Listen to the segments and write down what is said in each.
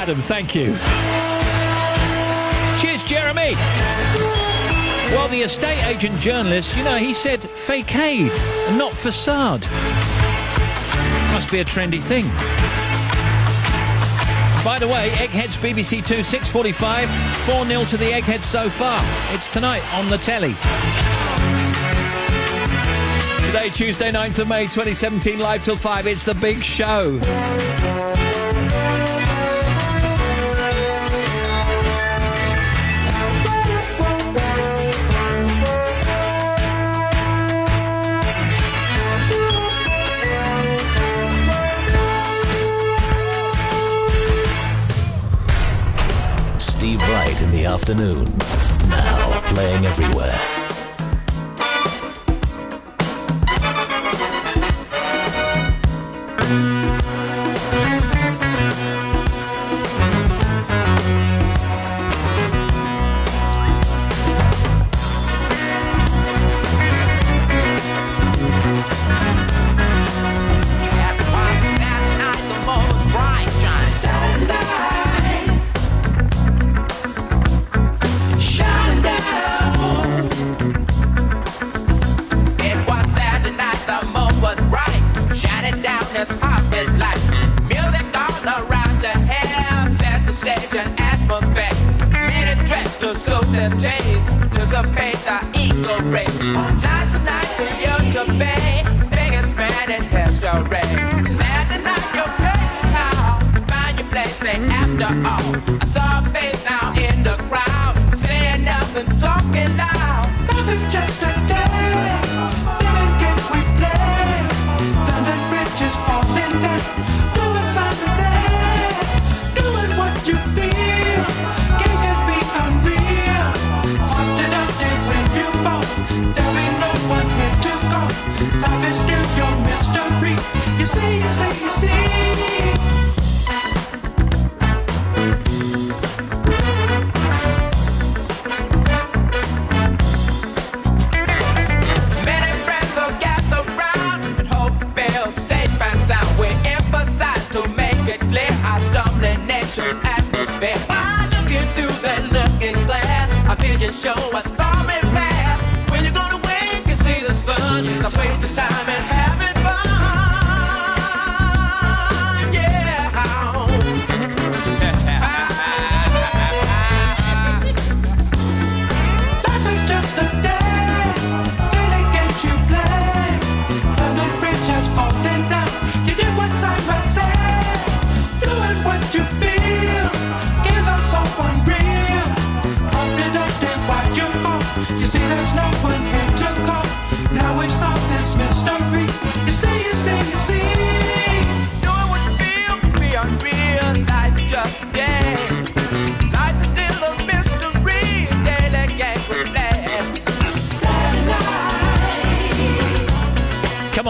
Adam, thank you. Cheers, Jeremy. Well, the estate agent journalist, you know, he said fakeade and not facade. Must be a trendy thing. By the way, Eggheads BBC 2, 6:45, 4-0 to the Eggheads so far. It's tonight on the telly. Today, Tuesday, 9th of May, 2017, live till 5. It's the big show. Steve Wright in the afternoon. Now playing everywhere.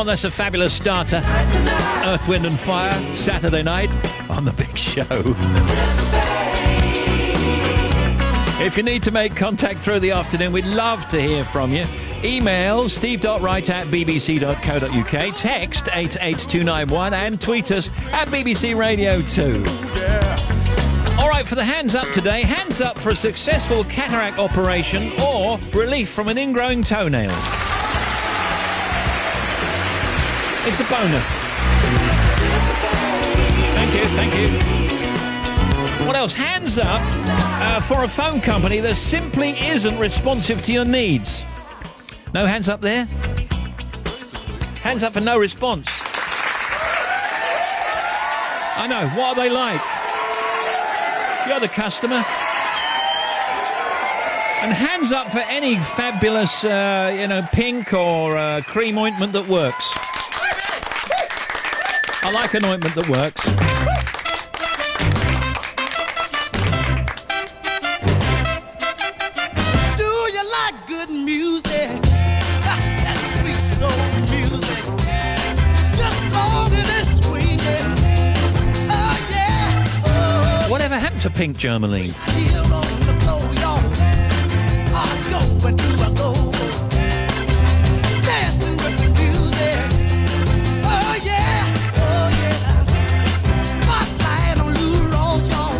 That's a fabulous starter. Earth, Wind and Fire, Saturday night on the big show. If you need to make contact through the afternoon, we'd love to hear from you. Email steve.wright@bbc.co.uk, text 88291 and tweet us at BBC Radio 2. All right, for the hands up today, hands up for a successful cataract operation or relief from an ingrowing toenail. It's a bonus. Thank you. What else? Hands up for a phone company that simply isn't responsive to your needs. No hands up there? Hands up for no response. I know. What are they like? You're the customer. And hands up for any fabulous, pink or cream ointment that works. I like an ointment that works. Do you like good music? That sweet soul music. Just on in this screen. Oh yeah. Oh. Whatever happened to Pink Germaline? Here on the floor, y'all. I'm going to a go. Dancing with the music. Oh yeah. Spotlight on Lou Ross, y'all.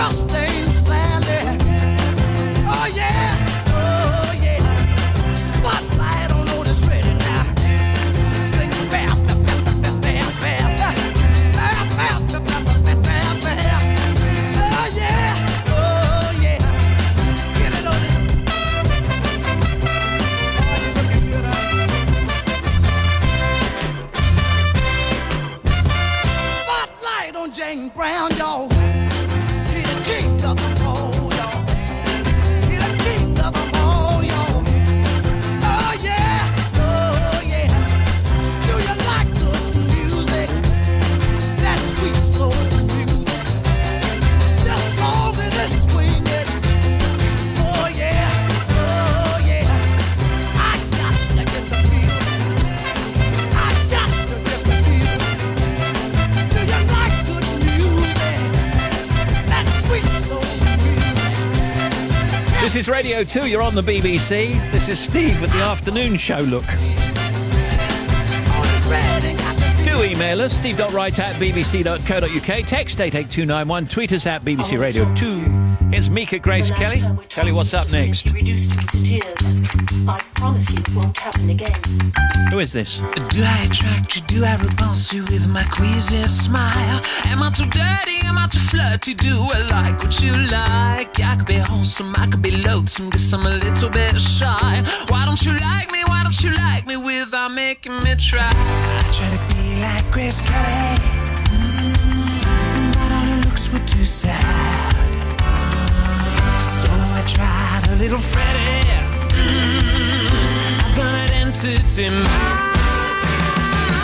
just ain't Sally. Oh yeah, oh yeah. Spotlight on Otis ready now. Sing bam, bam, bam, bam, bam, bam, bam, bam, bam, bam, bam, bam. Oh yeah, oh yeah. Get it, Otis. Spotlight on Jane Brown, y'all. He the king of them all, y'all. He the king of them all, y'all. Oh yeah, oh yeah. Do you like good music? That sweet soul music. Just long as it's swinging. Oh yeah, oh yeah. I got to get the feeling. I got to get the feeling. Do you like good music? That sweet soul music. This is Radio 2, you're on the BBC. This is Steve with the afternoon show look. On his ready, got the Do email us, steve.wright@bbc.co.uk, text 88291, tweet us at BBC Radio 2. It's Mika Grace Kelly. Tell you what's up next. Reduced me to tears. I promise you it won't happen again. Who is this? Do I attract you? Do I repulse you with my queasy smile? Am I too dirty? Am I too flirty? Do I like what you like? I could be wholesome, I could be loathsome, guess I'm a little bit shy. Why don't you like me? Why don't you like me without making me try? I try to be like Grace Kelly, but all her looks were too sad. So I tried a little Freddie. I've got an entity mind. I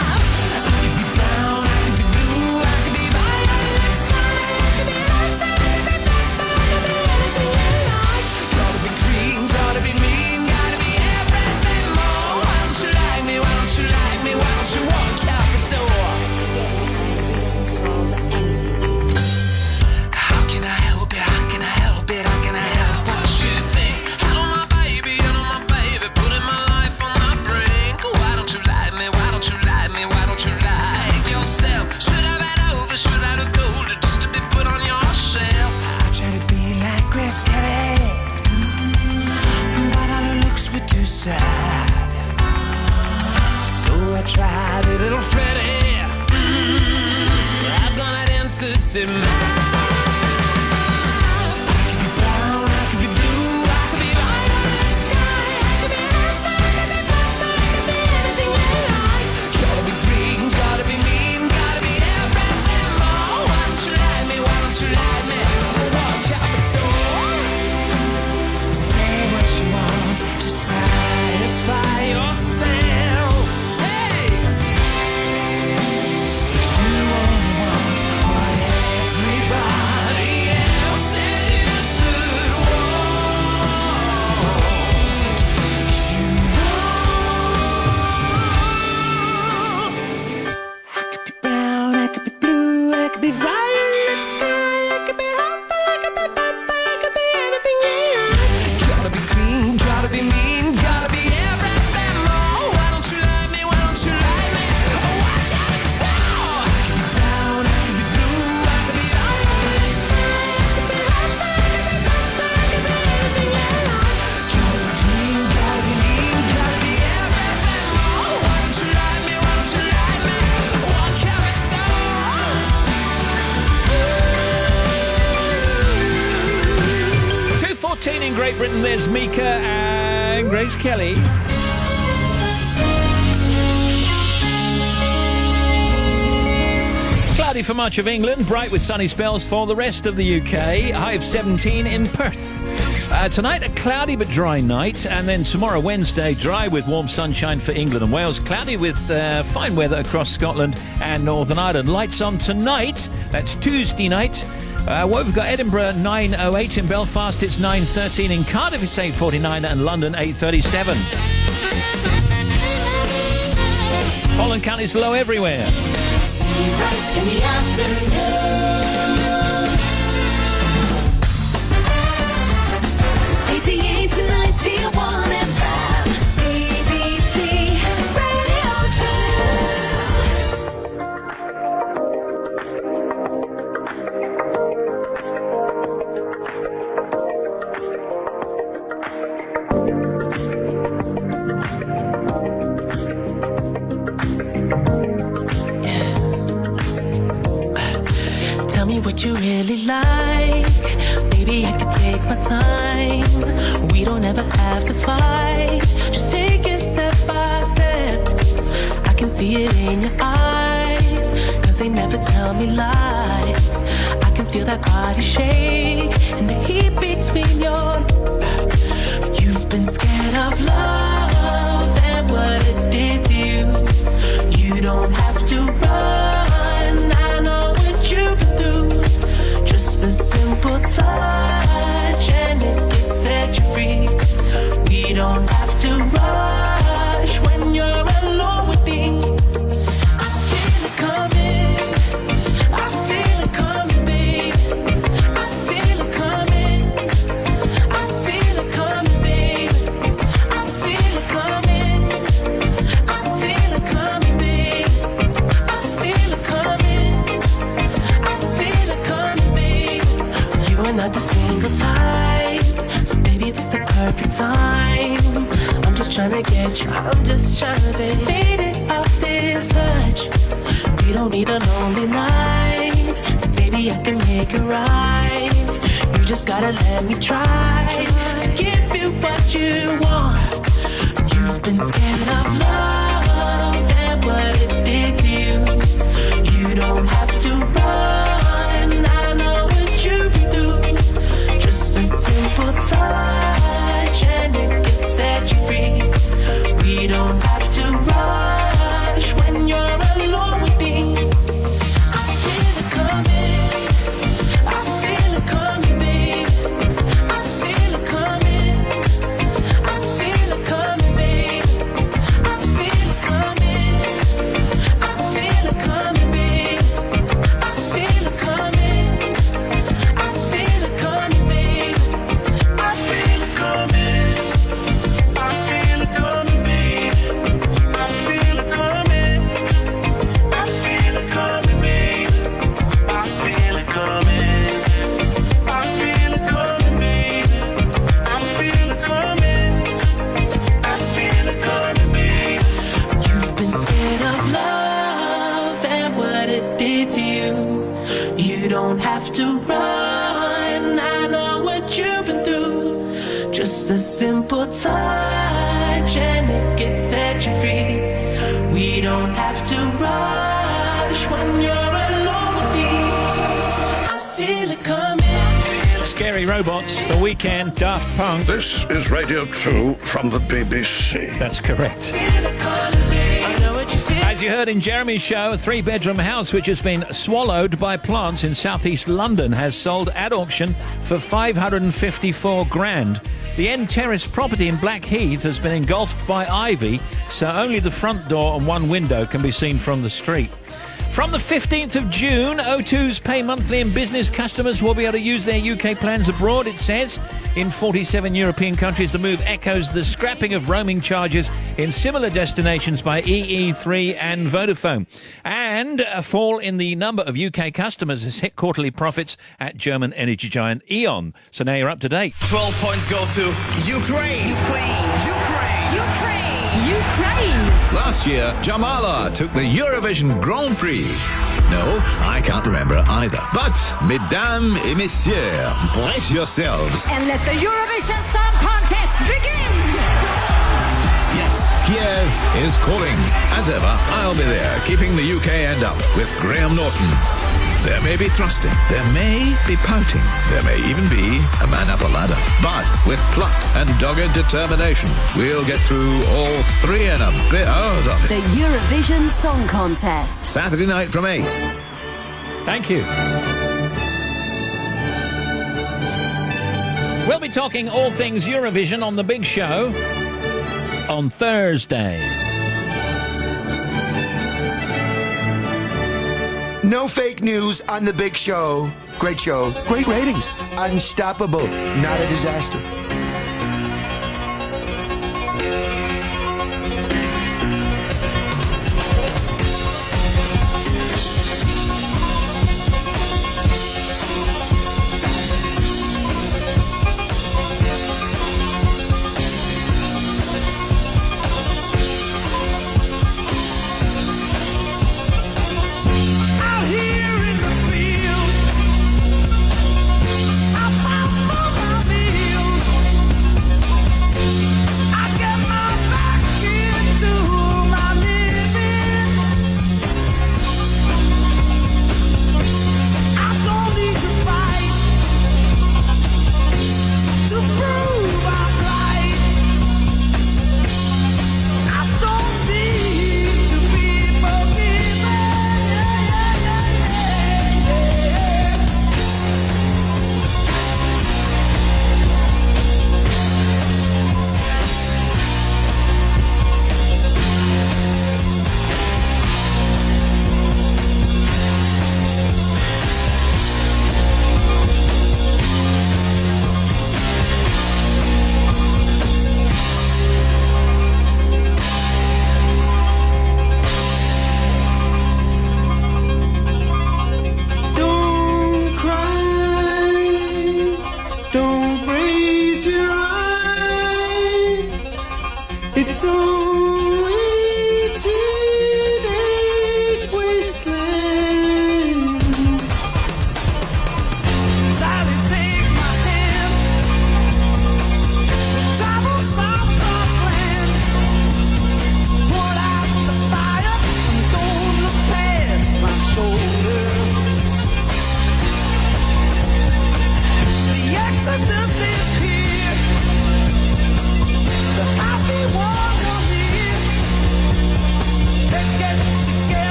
could be brown, I could be blue, I could be violet sky, I could be red, I could be black, I could be anything you like. Gotta be green, gotta be mean, gotta be everything more. Why don't you like me? Why don't you like me? Why don't you walk out the door? Getting angry doesn't solve anything. How can I help it? How can I help it? How can I help what you think? Hello my baby, putting my life on the brink. Why don't you like me? Why don't you like me? Why don't you like yourself? Should I been over? Should I look older just to be put on your shelf? I try to be like Grace Kelly, but all her looks were too sad. So I tried a little Freddie. I've got an entity mind. I could be brown, I could be blue, I could be violet sky, I could be red, I could be black, I could be anything you like. Gotta be green, gotta be mean, gotta be everything more. Why don't you like me? Why don't you like me? So walk out the door. Say what you want to satisfy yourself. Hey, but you only want what everybody else says you should want. You want. I could be brown, I could be blue, I could be violet sky, I could be hopeful, I could be purple, I could be anything you like. Gotta be green, gotta be mean, gotta be everything more. Why don't you like me? Why don't you like me? Oh, I can't tell. I could be brown, I could be blue, I could be violet sky, I could be hopeful, I could be purple, I could be anything you like. Gotta be green, gotta be mean, gotta be everything more. Why don't you like me? Why don't you like me? What can we do? 2:14 in Great Britain, there's Mika and Grace Kelly. Cloudy for much of England, bright with sunny spells for the rest of the UK. High of 17 in Perth. Tonight, a cloudy but dry night, and then tomorrow, Wednesday, dry with warm sunshine for England and Wales. Cloudy with fine weather across Scotland and Northern Ireland. Lights on tonight, that's Tuesday night. What we've got, Edinburgh 9:08, in Belfast it's 9:13, in Cardiff it's 8:49, and London 8:37. Holland County's low everywhere. Steve Wright in the afternoon. 88 to 91 FM, BBC Radio 2. Tell me what you really like. Baby, I can take my time. We don't ever have to fight. Just take it step by step. I can see it in your eyes, 'cause they never tell me lies. I can feel that body shake and the heat between your... You've been scared of love and what it did to you. You don't have to run, I know what you've been through. Just a simple touch and it can set you free. We don't have to rush when you're alone with me. I feel it coming, I feel it coming, babe. I feel it coming, I feel it coming, babe. I feel it coming, I feel it coming, babe. I feel it coming, I feel it coming, babe. You are not the single type, so baby, this the perfect time. I'm just trying to get you, I'm just trying to be faded off this touch. We don't need a lonely night, so baby, I can make it right. You just gotta let me try to give you what you want. You've been scared of love and what it did to you. You don't have to run, I know what you've been through. Just a simple touch and it can set you free. We don't have to rush when you're alone with me. I feel it coming, I feel it coming, babe. I feel it coming, I feel it coming, babe. I feel it coming, I feel it coming, babe. I feel it coming, I feel it coming, babe. I feel it coming, I feel it coming, babe. I feel it coming, I feel it coming, babe. I feel it coming, I feel it coming, babe. I feel it coming, I feel it coming, babe. You've been scared of love and what it did to you. You don't have to run, I know what you've been through. Just a simple touch and it can set you free. We don't have to rush when you're alone with me. I feel it coming. Scary Robots, The Weekend, Daft Punk. This is Radio 2 from the BBC. That's correct. I know what you feel. As you heard in Jeremy's show, a 3-bedroom house which has been swallowed by plants in southeast London has sold at auction for 554 grand. The end terrace property in Blackheath has been engulfed by ivy, so only the front door and one window can be seen from the street. From the 15th of June, O2's Pay Monthly and business customers will be able to use their UK plans abroad, it says. In 47 European countries, the move echoes the scrapping of roaming charges in similar destinations by EE3 and Vodafone. And a fall in the number of UK customers has hit quarterly profits at German energy giant E.ON. So now you're up to date. 12 points go to Ukraine. Ukraine! Last year, Jamala took the Eurovision Grand Prix. No, I can't remember either. But, mesdames et messieurs, brace yourselves. And let the Eurovision Song Contest begin! Yes, Kiev is calling. As ever, I'll be there, keeping the UK end up with Graham Norton. There may be thrusting, there may be pouting, there may even be a man up a ladder. But with pluck and dogged determination, we'll get through all 3 and a bit hours of it. The Eurovision Song Contest. Saturday night from 8. Thank you. We'll be talking all things Eurovision on The Big Show on Thursday. No fake news on The Big Show. Great show. Great ratings. Unstoppable. Not a disaster. Out here in the fields,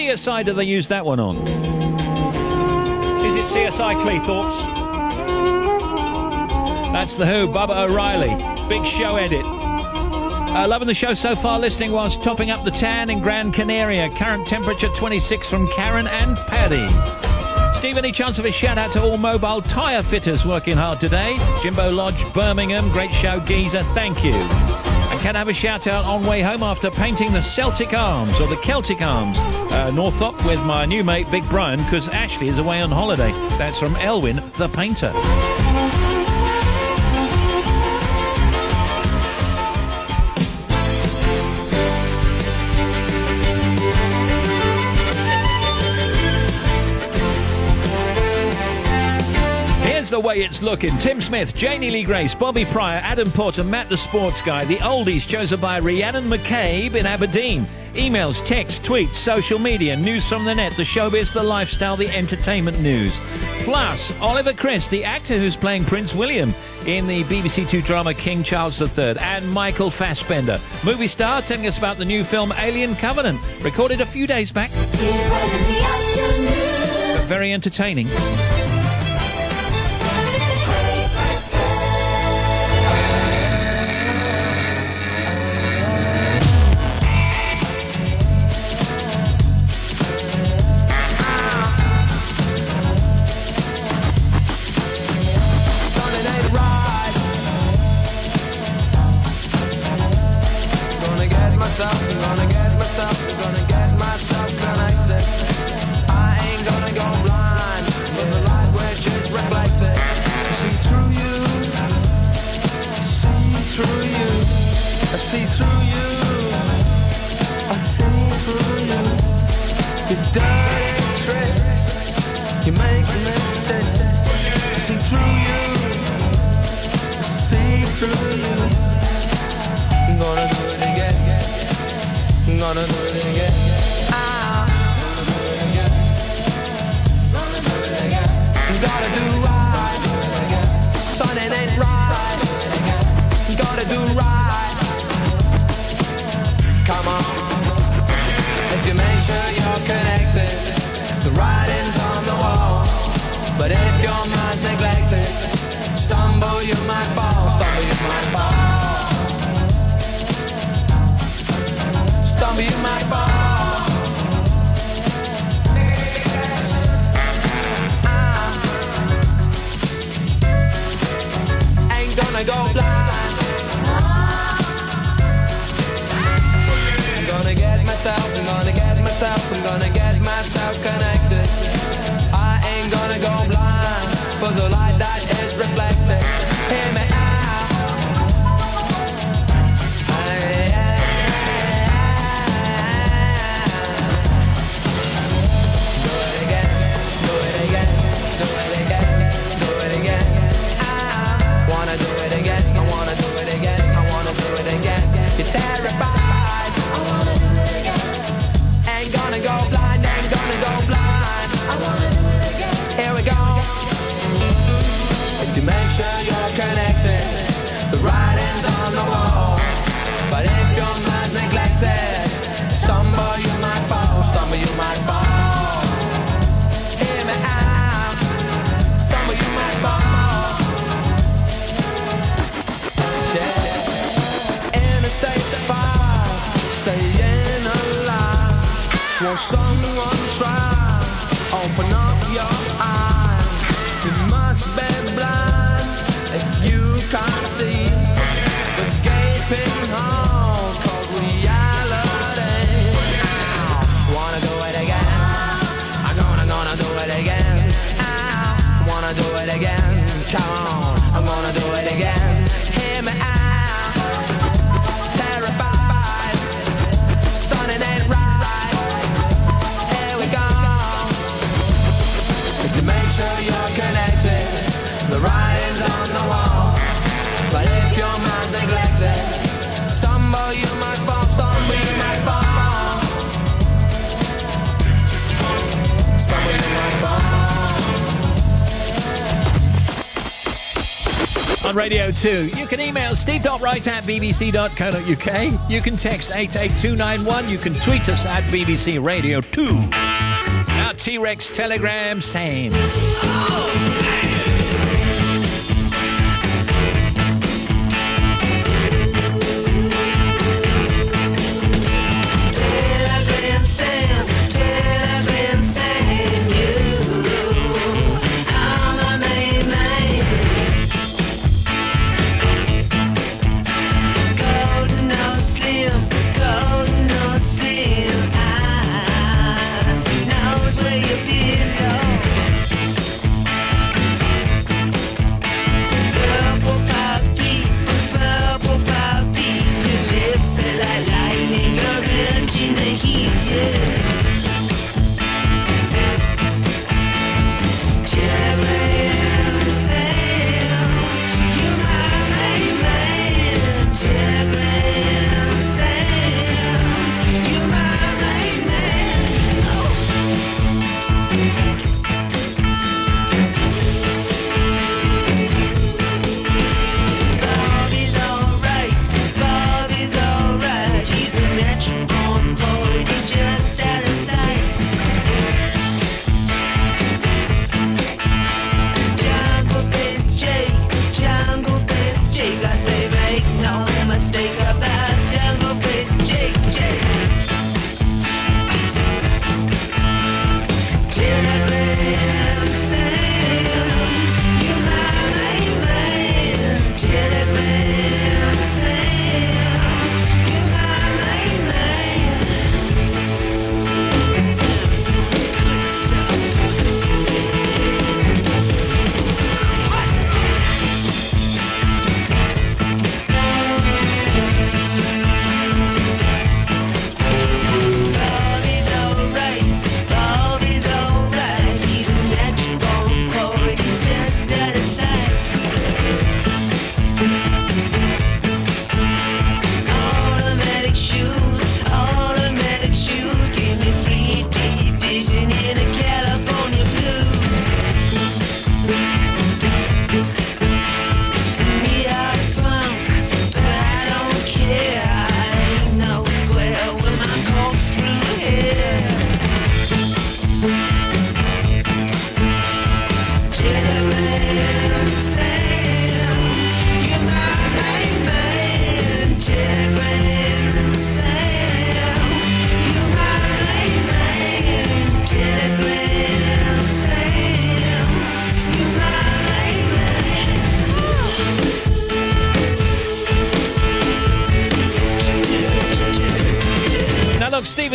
CSI do they use that one on? Is it CSI Cleethorpes? That's The Who, Bubba O'Reilly. Big show edit. Loving the show so far, listening whilst topping up the tan in Gran Canaria. Current temperature 26 from Karen and Paddy. Steve, any chance of a shout out to all mobile tyre fitters working hard today? Jimbo Lodge, Birmingham, great show, geezer, thank you. And can I have a shout out on way home after painting the Celtic Arms or the Celtic Arms, Northrop, with my new mate Big Brian, because Ashley is away on holiday. That's from Elwin the painter. The way it's looking. Tim Smith, Janie Lee Grace, Bobby Pryor, Adam Porter, Matt the Sports Guy, the oldies chosen by Rhiannon McCabe in Aberdeen. Emails, texts, tweets, social media, news from the net, the showbiz, the lifestyle, the entertainment news. Plus, Oliver Chris, the actor who's playing Prince William in the BBC Two drama King Charles III, and Michael Fassbender, movie star, telling us about the new film Alien Covenant, recorded a few days back. But very entertaining. Radio 2. You can email steve.wright@bbc.co.uk. You can text 88291. You can tweet us at BBC Radio 2. Our T-Rex telegram saying...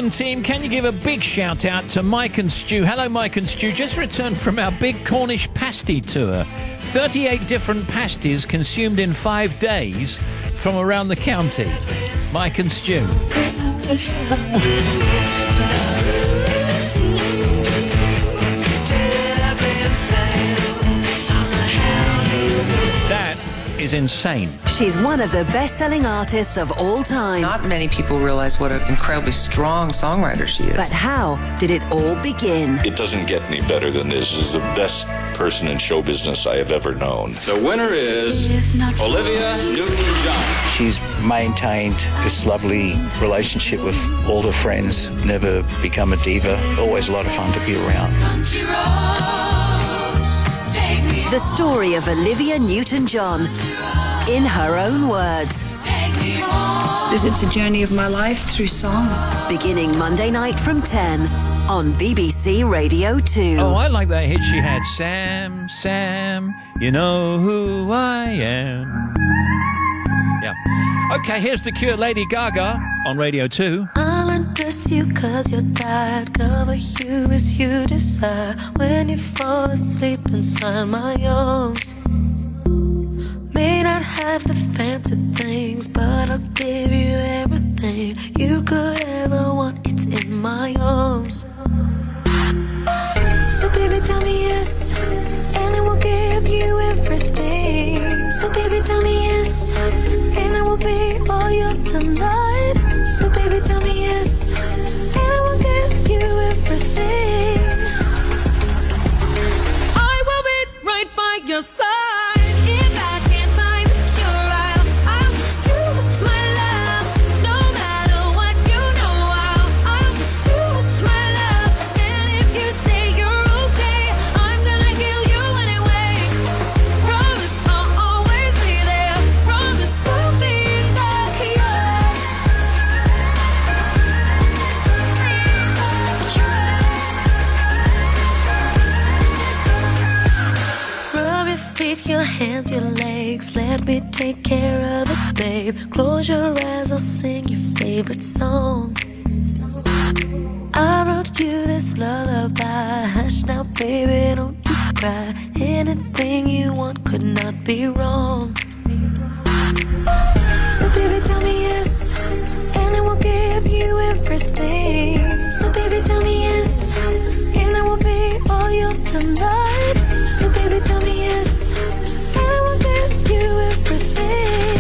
Team, can you give a big shout out to Mike and Stu? Hello, Mike and Stu. Just returned from our big Cornish pasty tour. 38 different pasties consumed in 5 days from around the county. Mike and Stu. That is insane. She's one of the best-selling artists of all time. Not many people realize what an incredibly strong songwriter she is. But how did it all begin? It doesn't get any better than this. This is the best person in show business I have ever known. The winner is Olivia Newton-John. She's maintained this lovely relationship with all her friends, never become a diva, always a lot of fun to be around. The story of Olivia Newton-John, in her own words. It's a journey of my life through song. Beginning Monday night from 10 on BBC Radio 2. Oh, I like that hit she had. Sam, Sam, you know who I am. Yeah. Okay, here's the Cure, Lady Gaga on Radio 2. I'll undress you cause you're tired. Cover you as you decide. When you fall asleep inside my arms. May not have the fancy things, but I'll give you everything you could ever want. It's in my arms. So baby, tell me yes, and I will give you everything. So baby, tell me yes, and I will be all yours tonight. So baby, tell me yes, and I will give you everything. I will be right by your side. If I can't find hands, your legs. Let me take care of it, babe. Close your eyes, I'll sing your favorite song. I wrote you this lullaby. Hush now, baby, don't you cry. Anything you want could not be wrong. So baby, tell me yes, and I will give you everything. So baby, tell me yes, and I will be all yours tonight. So baby, tell me yes, and I will give you everything.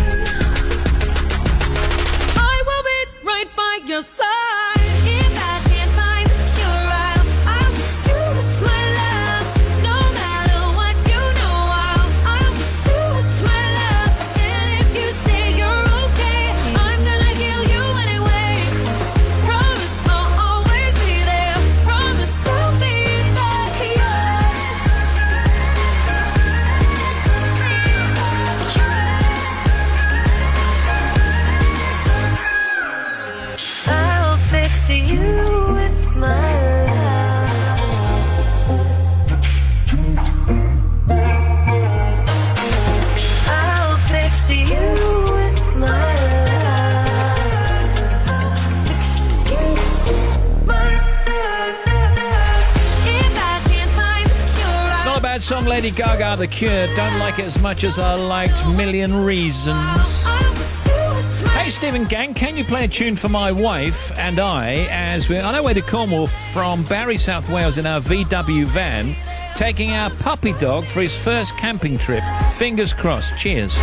I will be right by your side. If I can't find the cure, I'll put you with my love. No matter what, you know I'll put you with my love. And if you say you're okay, I'm gonna heal you anyway. Promise I'll always be there. Promise I'll be the cure. I'll fix you with my love. I'll fix you with my It's not a bad song, Lady Gaga, The Cure. Don't like it as much as I liked Million Reasons. Hey, Stephen Gang, can you play a tune for my wife and I as we're on our way to Cornwall from Barry, South Wales in our VW van, taking our puppy dog for his first camping trip. Fingers crossed. Cheers.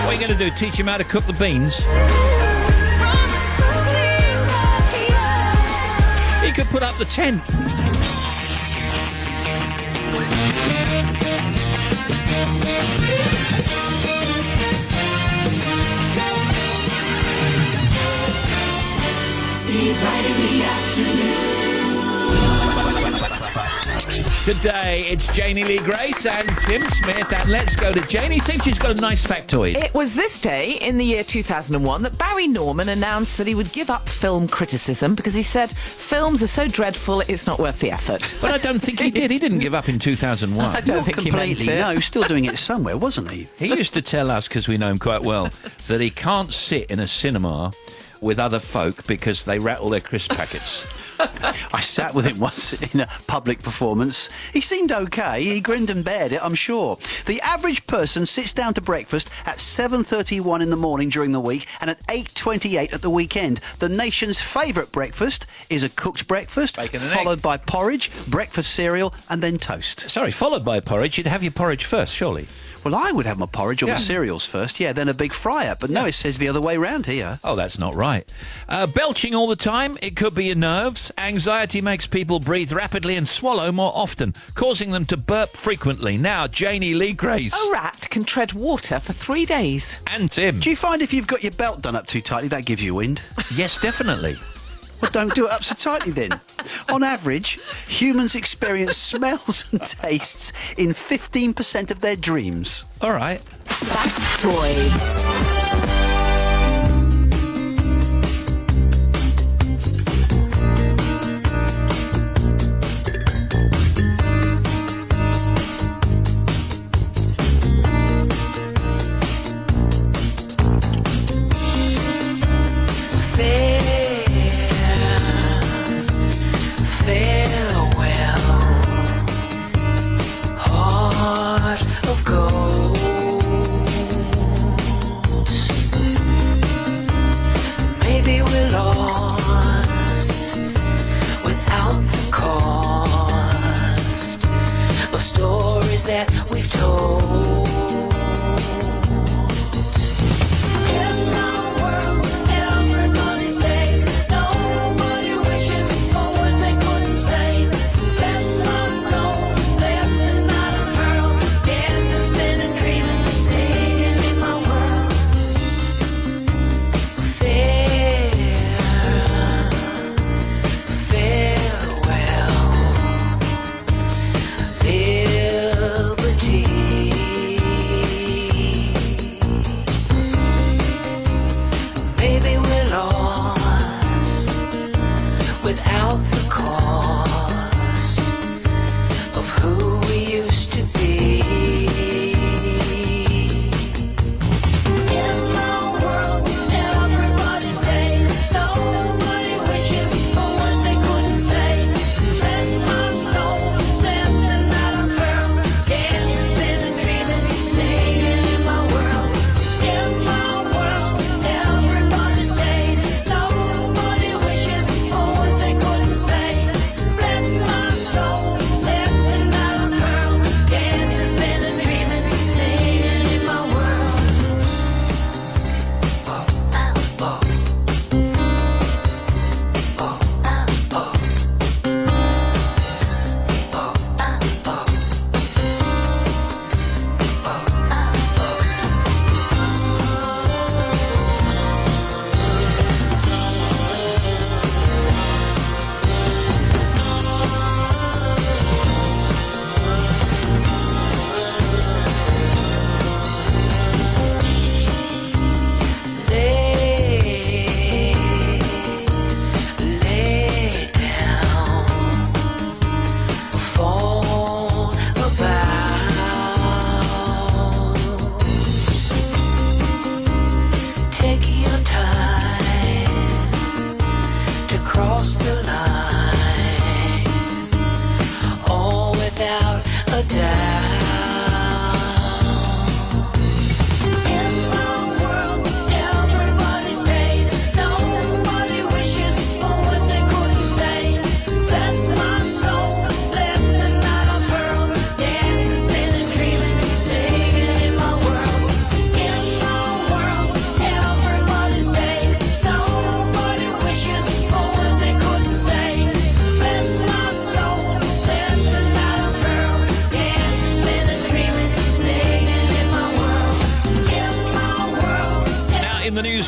What are you going to do, teach him how to cook the beans? He could put up the tent. Steve Wright in the afternoon. Today, it's Janie Lee Grace and Tim Smith, and let's go to Janie. See if she's got a nice factoid. It was this day in the year 2001 that Barry Norman announced that he would give up film criticism because he said films are so dreadful it's not worth the effort. But I don't think he did. He didn't give up in 2001. I don't think completely. He meant it. No, still doing it somewhere, wasn't he? He used to tell us, because we know him quite well, that he can't sit in a cinema with other folk because they rattle their crisp packets. I sat with him once in a public performance. He seemed okay. He grinned and bared it, I'm sure. The average person sits down to breakfast at 7:31 in the morning during the week and at 8:28 at the weekend. The nation's favourite breakfast is a cooked breakfast, Bacon and followed egg. by porridge, breakfast cereal and then toast. Sorry, followed by porridge. You'd have your porridge first, surely. Well, I would have my porridge or Yeah. my cereals first, then a big fry-up. But no, it says the other way round here. Oh, that's not right. Belching all the time, it could be your nerves. Anxiety makes people breathe rapidly and swallow more often, causing them to burp frequently. Now, Janie Lee Grace. A rat can tread water for 3 days. And Tim. Do you find if you've got your belt done up too tightly, that gives you wind? Yes, definitely. Well, don't do it up so tightly then. On average, humans experience smells and tastes in 15% of their dreams. All right. Factoids.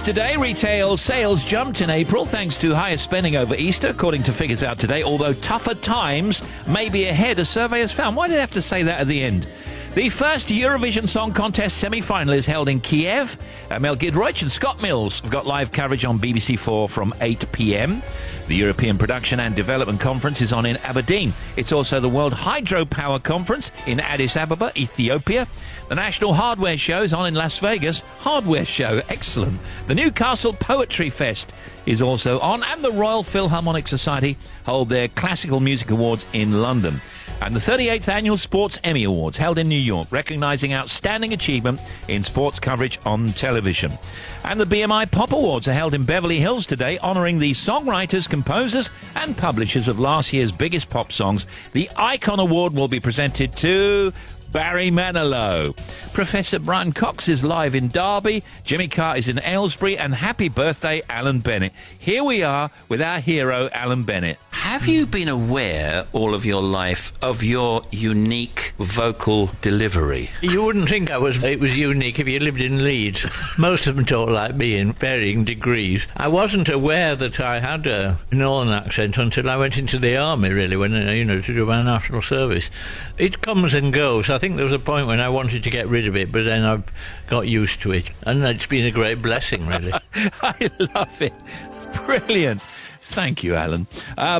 today. Retail sales jumped in April thanks to higher spending over Easter, according to figures out today, although tougher times may be ahead, a survey has found. Why did they have to say that at the end? The first Eurovision Song Contest semi-final is held in Kiev. Mel Gidroych and Scott Mills have got live coverage on BBC4 from 8 p.m. The European Production and Development Conference is on in Aberdeen. It's also the World Hydropower Conference in Addis Ababa, Ethiopia. The National Hardware Show is on in Las Vegas. Hardware Show, excellent. The Newcastle Poetry Fest is also on, and the Royal Philharmonic Society hold their Classical Music Awards in London. And the 38th Annual Sports Emmy Awards held in New York, recognising outstanding achievement in sports coverage on television. And the BMI Pop Awards are held in Beverly Hills today, honouring the songwriters, composers and publishers of last year's biggest pop songs. The Icon Award will be presented to Barry Manilow. Professor Brian Cox is live in Derby, Jimmy Carr is in Aylesbury, and happy birthday, Alan Bennett. Here we are with our hero, Alan Bennett. Have you been aware all of your life of your unique vocal delivery? You wouldn't think it was unique if you lived in Leeds. Most of them talk like me in varying degrees. I wasn't aware that I had a northern accent until I went into the army, really, when to do my national service. It comes and goes. I think there was a point when I wanted to get rid of it, but then I've got used to it. And it's been a great blessing, really. I love it. Brilliant. Thank you, Alan.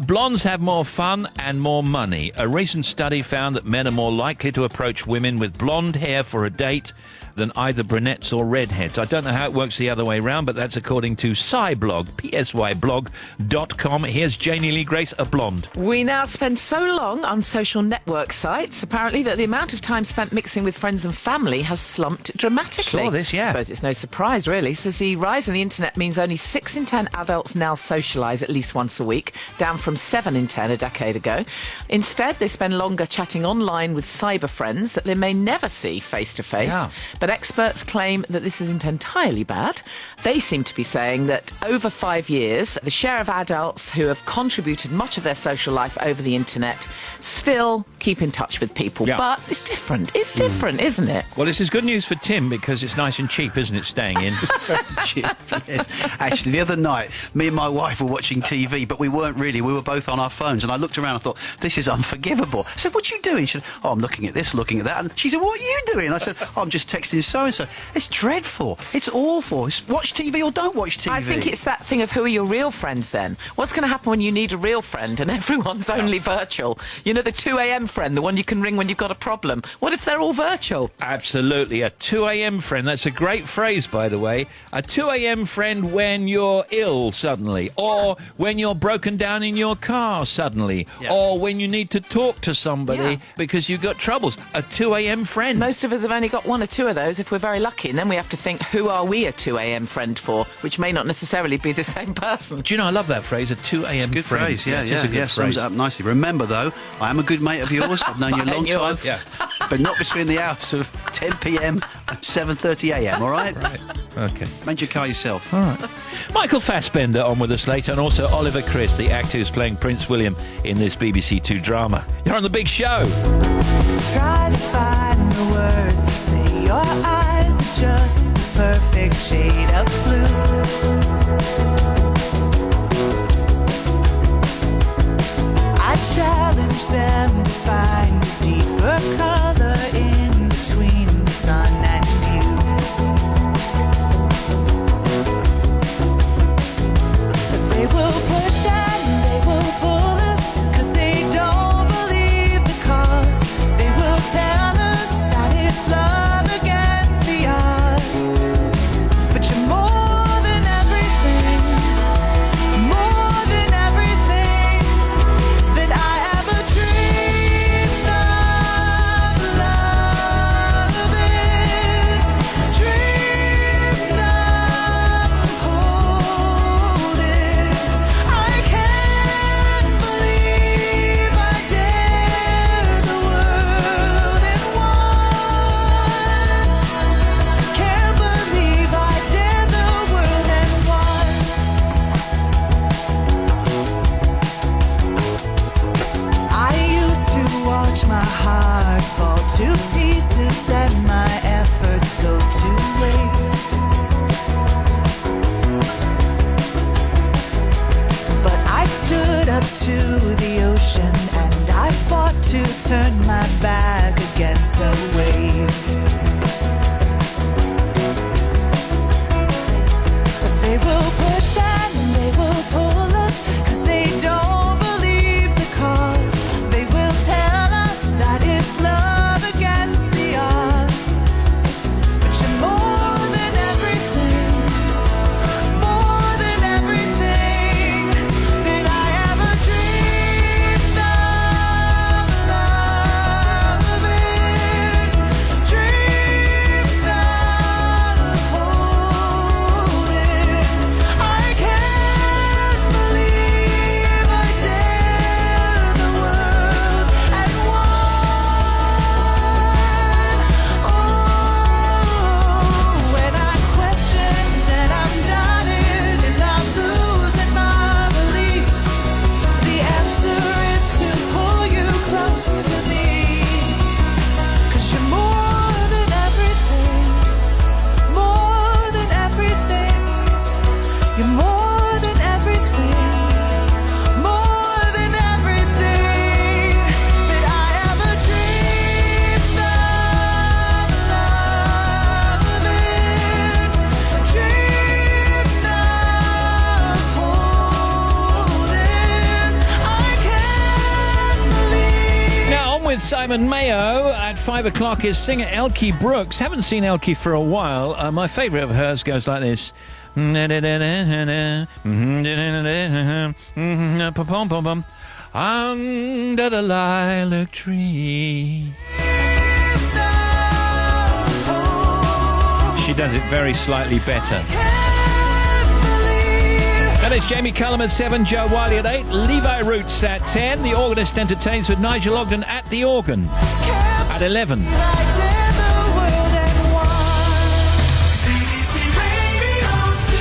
Blondes have more fun and more money. A recent study found that men are more likely to approach women with blonde hair for a date than either brunettes or redheads. I don't know how it works the other way around, but that's according to Psyblog, psyblog.com. Here's Janie Lee Grace, a blonde. We now spend so long on social network sites, apparently, that the amount of time spent mixing with friends and family has slumped dramatically. Saw this, yeah. I suppose it's no surprise, really, since the rise in the internet means only 6 in 10 adults now socialise at least once a week, down from 7 in 10 a decade ago. Instead, they spend longer chatting online with cyber friends that they may never see face-to-face. Yeah. But experts claim that this isn't entirely bad. They seem to be saying that over 5 years, the share of adults who have contributed much of their social life over the internet still keep in touch with people. Yeah. But it's different. It's different, isn't it? Well, this is good news for Tim because it's nice and cheap, isn't it, staying in? Very cheap, yes. Actually, the other night, me and my wife were watching TV, but we weren't really. We were both on our phones, and I looked around and thought, this is unforgivable. I said, what are you doing? She said, oh, I'm looking at this, looking at that. And she said, what are you doing? I said, oh, I'm just texting so-and-so. It's dreadful. It's awful. It's watch TV or don't watch TV. I think it's that thing of who are your real friends then? What's going to happen when you need a real friend and everyone's only virtual? You know, the 2 a.m. friend, the one you can ring when you've got a problem. What if they're all virtual? Absolutely. A 2 a.m. friend. That's a great phrase, by the way. A 2 a.m. friend when you're ill suddenly, or when you're broken down in your car suddenly, or when you need to talk to somebody because you've got troubles. A 2 a.m. friend. Most of us have only got 1 or 2 of those if we're very lucky, and then we have to think, who are we a 2 a.m. friend for, which may not necessarily be the same person. Do you know, I love that phrase, a 2 a.m. Good friend. phrase, yeah, It's a good sums phrase. it up nicely. Remember, though, I am a good mate of yours. I've known you a long time. Yeah. But not between the hours of 10 p.m. and 7:30 a.m., all right? Right. Okay. Mind your car yourself. All right. Michael Fassbender on with us later, and also Oliver Chris, the actor who's playing Prince William in this BBC Two drama. You're on The Big Show. Try to find the words to say. Your eyes are just the perfect shade of blue. I challenge them to find a deeper color in between the sun and you. They will push and they will pull us, 'cause they don't believe the cause. They will tell us that it's love against the odds. But you're more than turn my back against the waves. They will push and they will pull us, 'cause they don't believe the cause. They will tell us that it's love against the odds. But you're more than everything, more than everything that I ever dreamed of loving, dreamed of holding. I can't believe I dared the world and won. Oh, when I question and I'm doubting and I'm losing my beliefs, the answer is to pull you close to me. 'Cause you're more than everything, more than everything. You're more than everything, more than everything that I ever dreamed of loving, dreamed of holding. I can't believe. Now, on with Simon Mayo. At 5 o'clock is singer Elkie Brooks. Haven't seen Elkie for a while. My favourite of hers goes like this. Under the lilac tree. She does it very slightly better. That is Jamie Cullum at 7, Joe Wiley at 8, Levi Roots at 10. The organist entertains with Nigel Ogden at the organ at 11.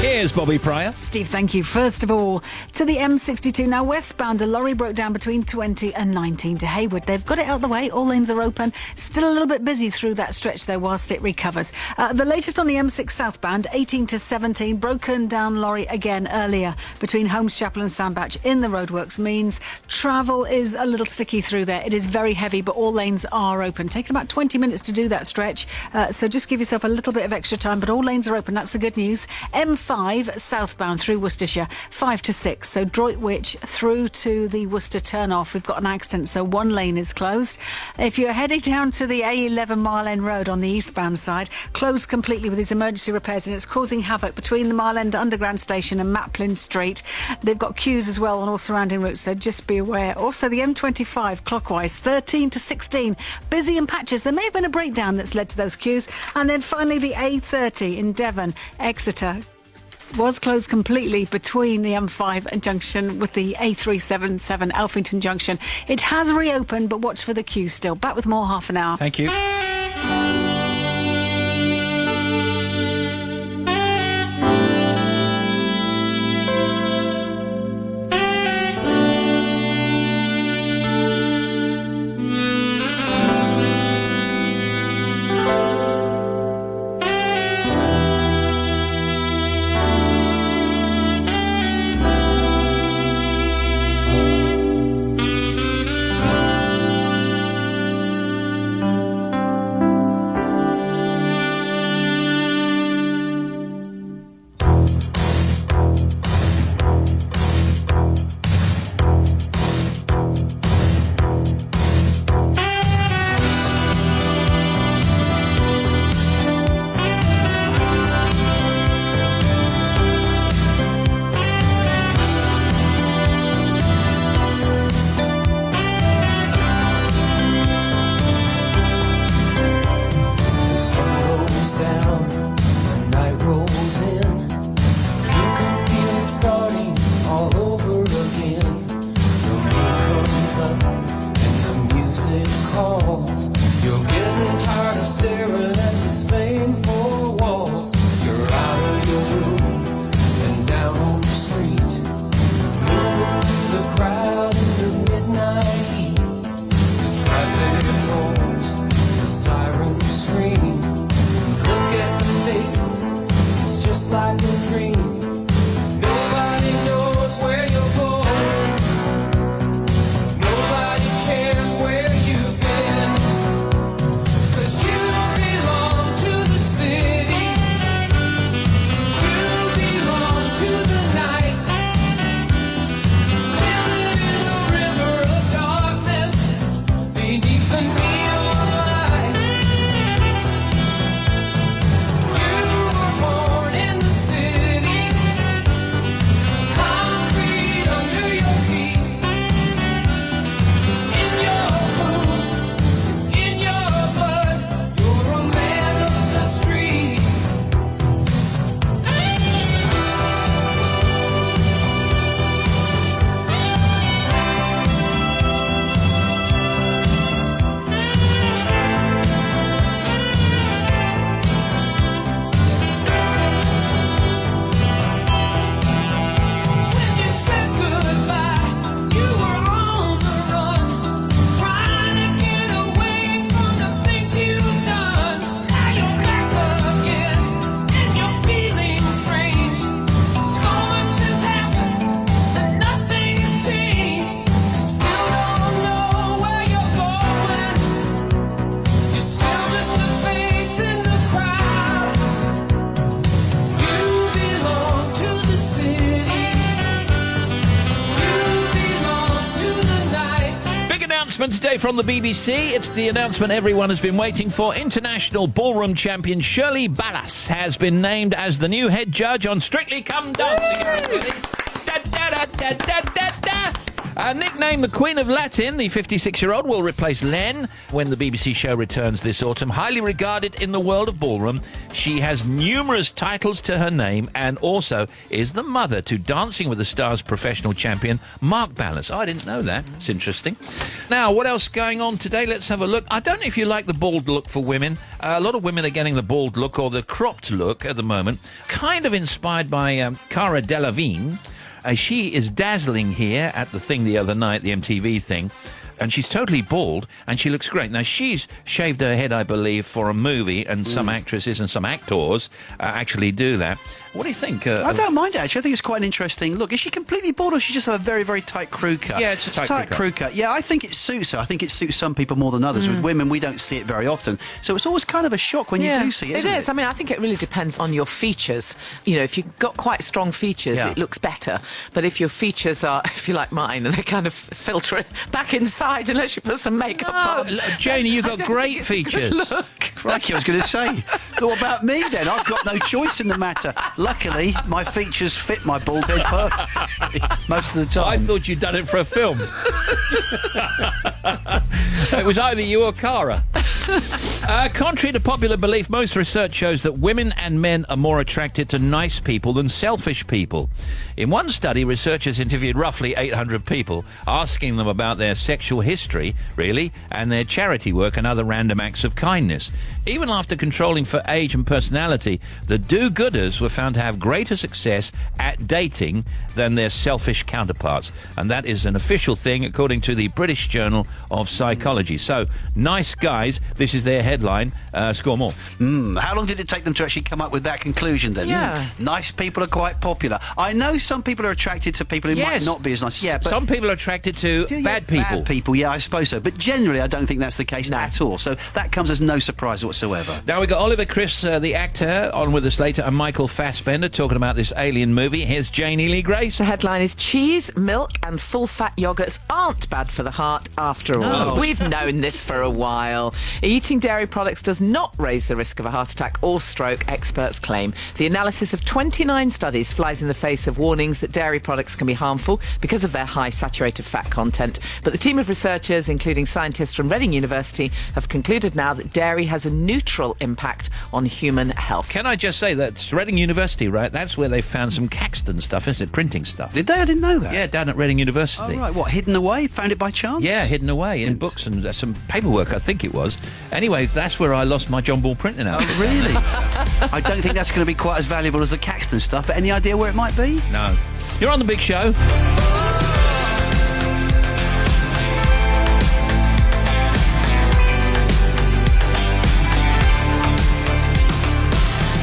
Here's Bobby Pryor. Steve, thank you. First of all, to the M62. Now, westbound, a lorry broke down between 20 and 19 to Hayward. They've got it out the way. All lanes are open. Still a little bit busy through that stretch, though, whilst it recovers. The latest on the M6 southbound, 18 to 17. Broken down lorry again earlier between Holmes Chapel and Sandbach in the roadworks means travel is a little sticky through there. It is very heavy, but all lanes are open. Taking about 20 minutes to do that stretch. So just give yourself a little bit of extra time, but all lanes are open. That's the good news. M5 southbound through Worcestershire, 5 to 6. So Droitwich through to the Worcester turn-off. We've got an accident, so one lane is closed. If you're heading down to the A11 Mile End Road on the eastbound side, closed completely with these emergency repairs, and it's causing havoc between the Mile End Underground Station and Maplin Street. They've got queues as well on all surrounding routes, so just be aware. Also, the M25 clockwise, 13 to 16. Busy in patches. There may have been a breakdown that's led to those queues. And then finally, the A30 in Devon, Exeter, was closed completely between the M5 and junction with the A377 Alphington Junction. It has reopened, but watch for the queue still. Back with more half an hour. Thank you. announcement today from the BBC. It's the announcement everyone has been waiting for. International ballroom champion Shirley Ballas has been named as the new head judge on Strictly Come Dancing. Nicknamed the Queen of Latin, the 56-year-old will replace Len when the BBC show returns this autumn. Highly regarded in the world of ballroom, she has numerous titles to her name and also is the mother to Dancing with the Stars professional champion Mark Ballas. Oh, I didn't know that. It's interesting. Now, what else going on today? Let's have a look. I don't know if you like the bald look for women. A lot of women are getting the bald look or the cropped look at the moment. Kind of inspired by Cara Delevingne. She is dazzling here at the thing the other night, the MTV thing, and she's totally bald, and she looks great. Now, she's shaved her head, I believe, for a movie, and some actresses and some actors actually do that. What do you think? I don't mind it, actually. I think it's quite an interesting look. Is she completely bald, or does she just have a very, very tight crew cut? Yeah, it's a tight crew cut. Yeah, I think it suits her. I think it suits some people more than others. With women, we don't see it very often. So it's always kind of a shock when you do see it, isn't it? It is. I mean, I think it really depends on your features. You know, if you've got quite strong features, it looks better. But if your features are, if you like mine, and they kind of filter it back inside unless you put some makeup on. Janie, you've got great features. Crikey, I was going to say. What about me, then? I've got no choice in the matter. Luckily, my features fit my bald head perfectly most of the time. I thought you'd done it for a film. It was either you or Cara. Contrary to popular belief, most research shows that women and men are more attracted to nice people than selfish people. In one study, researchers interviewed roughly 800 people, asking them about their sexual history, really, and their charity work and other random acts of kindness. Even after controlling for age and personality, the do-gooders were found to have greater success at dating than their selfish counterparts. And that is an official thing, according to the British Journal of Psychology. So, nice guys, this is their headline. Score more. How long did it take them to actually come up with that conclusion, then? Yeah. Nice people are quite popular. I know some people are attracted to people who might not be as nice. Yeah, but some people are attracted to bad people. Bad people, yeah, I suppose so. But generally, I don't think that's the case at all. So that comes as no surprise whatsoever. Now, we got Oliver Chris, the actor, on with us later, and Michael Fassbender talking about this Alien movie. Here's Janie Lee Grace. The headline is cheese, milk and full-fat yogurts aren't bad for the heart after all. No. We've known this for a while. Eating dairy products does not raise the risk of a heart attack or stroke, experts claim. The analysis of 29 studies flies in the face of warnings that dairy products can be harmful because of their high saturated fat content. But the team of researchers, including scientists from Reading University, have concluded now that dairy has a neutral impact on human health. Can I just say that it's Reading University, right? That's where they found some Caxton stuff, isn't it? Printing stuff. Did they? I didn't know that. Yeah, down at Reading University. Oh, right. What, hidden away? Found it by chance? Yeah, hidden away in books and some paperwork, I think it was. Anyway, that's where I lost my John Ball printing outfit. Oh, really? I don't think that's going to be quite as valuable as the Caxton stuff, but any idea where it might be? No. You're on The Big Show.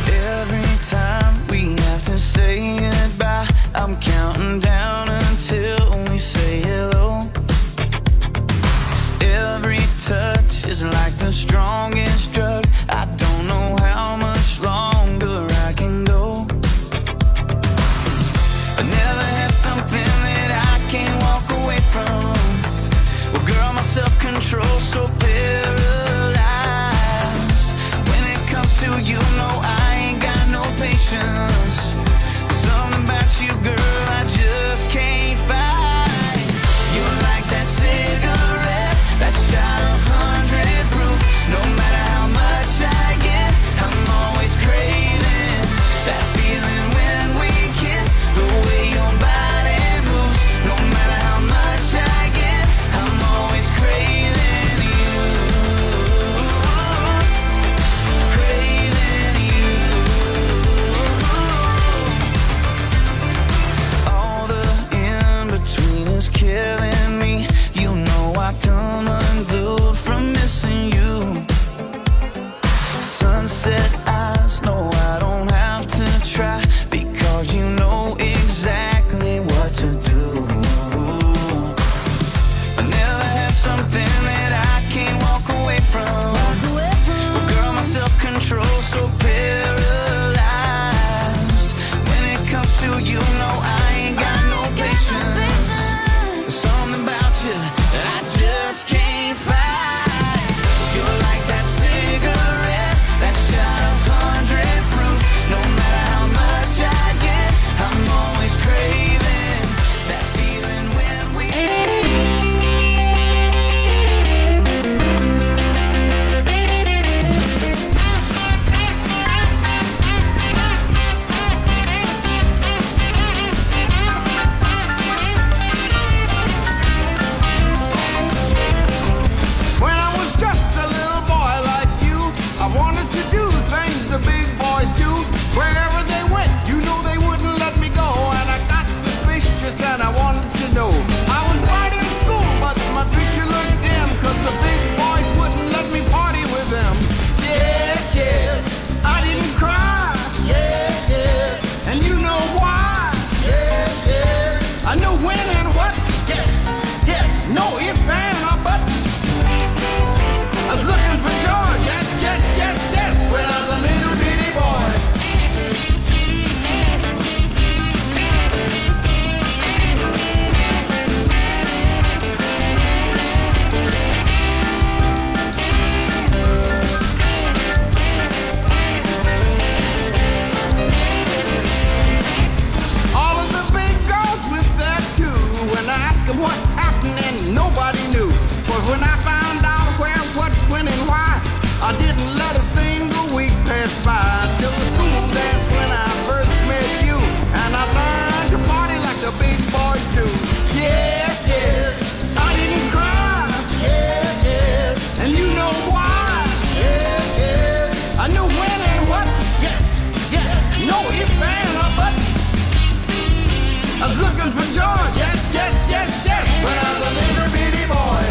Every time we have to say goodbye, I'm counting down until we say hello. Every touch is like the strongest drug. I don't know how much longer I can go. I never had something that I can't walk away from. Well, girl, my self-control so paralyzed. When it comes to you, no, I ain't got no patience. Something about you, girl, I just can't fight. You're like that cigarette, that shot of 100 proof. No matter how much I get, I'm always craving that feeling when we kiss. The way your body moves. No matter how much I get, I'm always craving you. Craving you. All the in-between is killing me. You know I come unglued from missing you. Sunset eyes, no, I don't have to try, because you know exactly what to do. I never had something that I can't walk away from. But girl, my self-control so paralyzed. When it comes to you, no, I ain't got no patience. There's something about you I just can't asking what's happening, nobody knew. But when I found out where, what, when, and why, I didn't let a single week pass by till the school dance when I first met you. And I learned to party like the big boys do. Yes, yes, I didn't cry. Yes, yes, and you know why. Yes, yes, I knew when and what. Yes, yes, no if and a but. I was looking for George. Yes, yes, yes, yes, when I was a little bitty boy.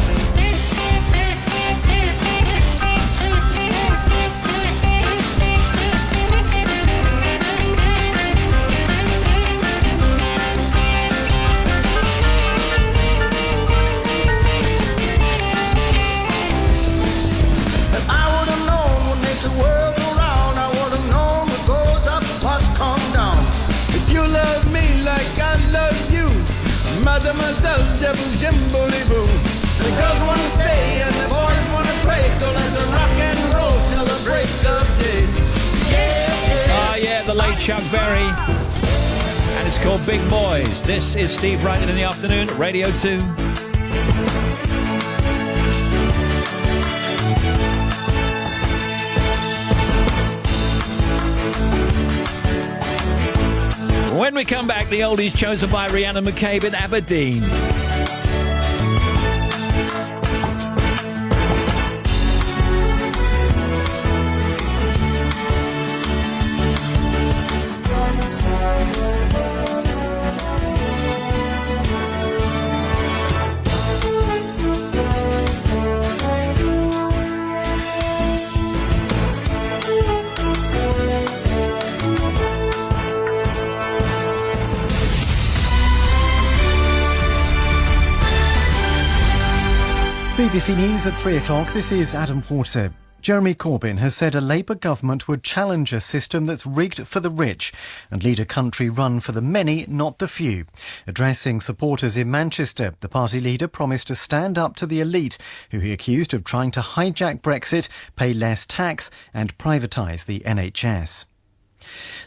The world around, I would have known what goes up must come down. If you love me like I love you, mademoiselle, jimbo-lee-boo. The girls want to stay and the boys want to play, so let's rock and roll till the break of day. Ah, yeah, the late Chuck Berry. And it's called Big Boys. This is Steve Wright in the afternoon, Radio 2. When we come back, the oldies chosen by Rhiannon McCabe in Aberdeen. BBC News at 3 o'clock. This is Adam Porter. Jeremy Corbyn has said a Labour government would challenge a system that's rigged for the rich and lead a country run for the many, not the few. Addressing supporters in Manchester, the party leader promised to stand up to the elite, who he accused of trying to hijack Brexit, pay less tax and privatise the NHS.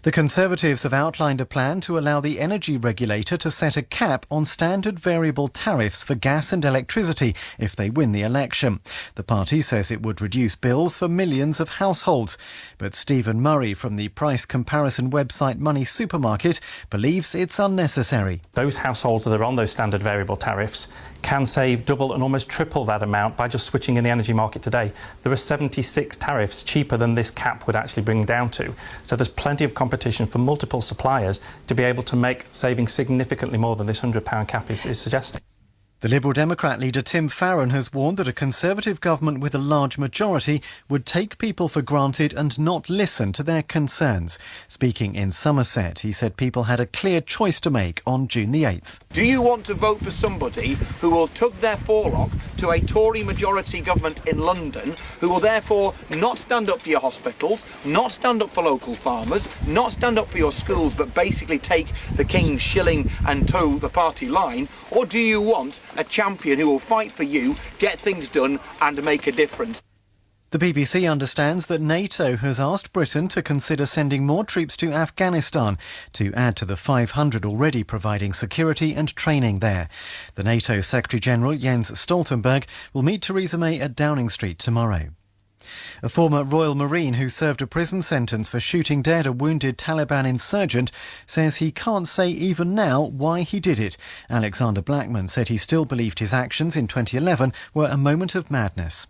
The Conservatives have outlined a plan to allow the energy regulator to set a cap on standard variable tariffs for gas and electricity if they win the election. The party says it would reduce bills for millions of households. But Stephen Murray from the price comparison website Money Supermarket believes it's unnecessary. Those households that are on those standard variable tariffs can save double and almost triple that amount by just switching in the energy market today. There are 76 tariffs cheaper than this cap would actually bring down to. So there's plenty of competition for multiple suppliers to be able to make savings significantly more than this £100 cap is suggesting. The Liberal Democrat leader Tim Farron has warned that a Conservative government with a large majority would take people for granted and not listen to their concerns. Speaking in Somerset, he said people had a clear choice to make on June the 8th. Do you want to vote for somebody who will tug their forelock to a Tory majority government in London, who will therefore not stand up for your hospitals, not stand up for local farmers, not stand up for your schools, but basically take the king's shilling and toe the party line? Or do you want a champion who will fight for you, get things done and make a difference? The BBC understands that NATO has asked Britain to consider sending more troops to Afghanistan to add to the 500 already providing security and training there. The NATO Secretary-General Jens Stoltenberg will meet Theresa May at Downing Street tomorrow. A former Royal Marine who served a prison sentence for shooting dead a wounded Taliban insurgent says he can't say even now why he did it. Alexander Blackman said he still believed his actions in 2011 were a moment of madness.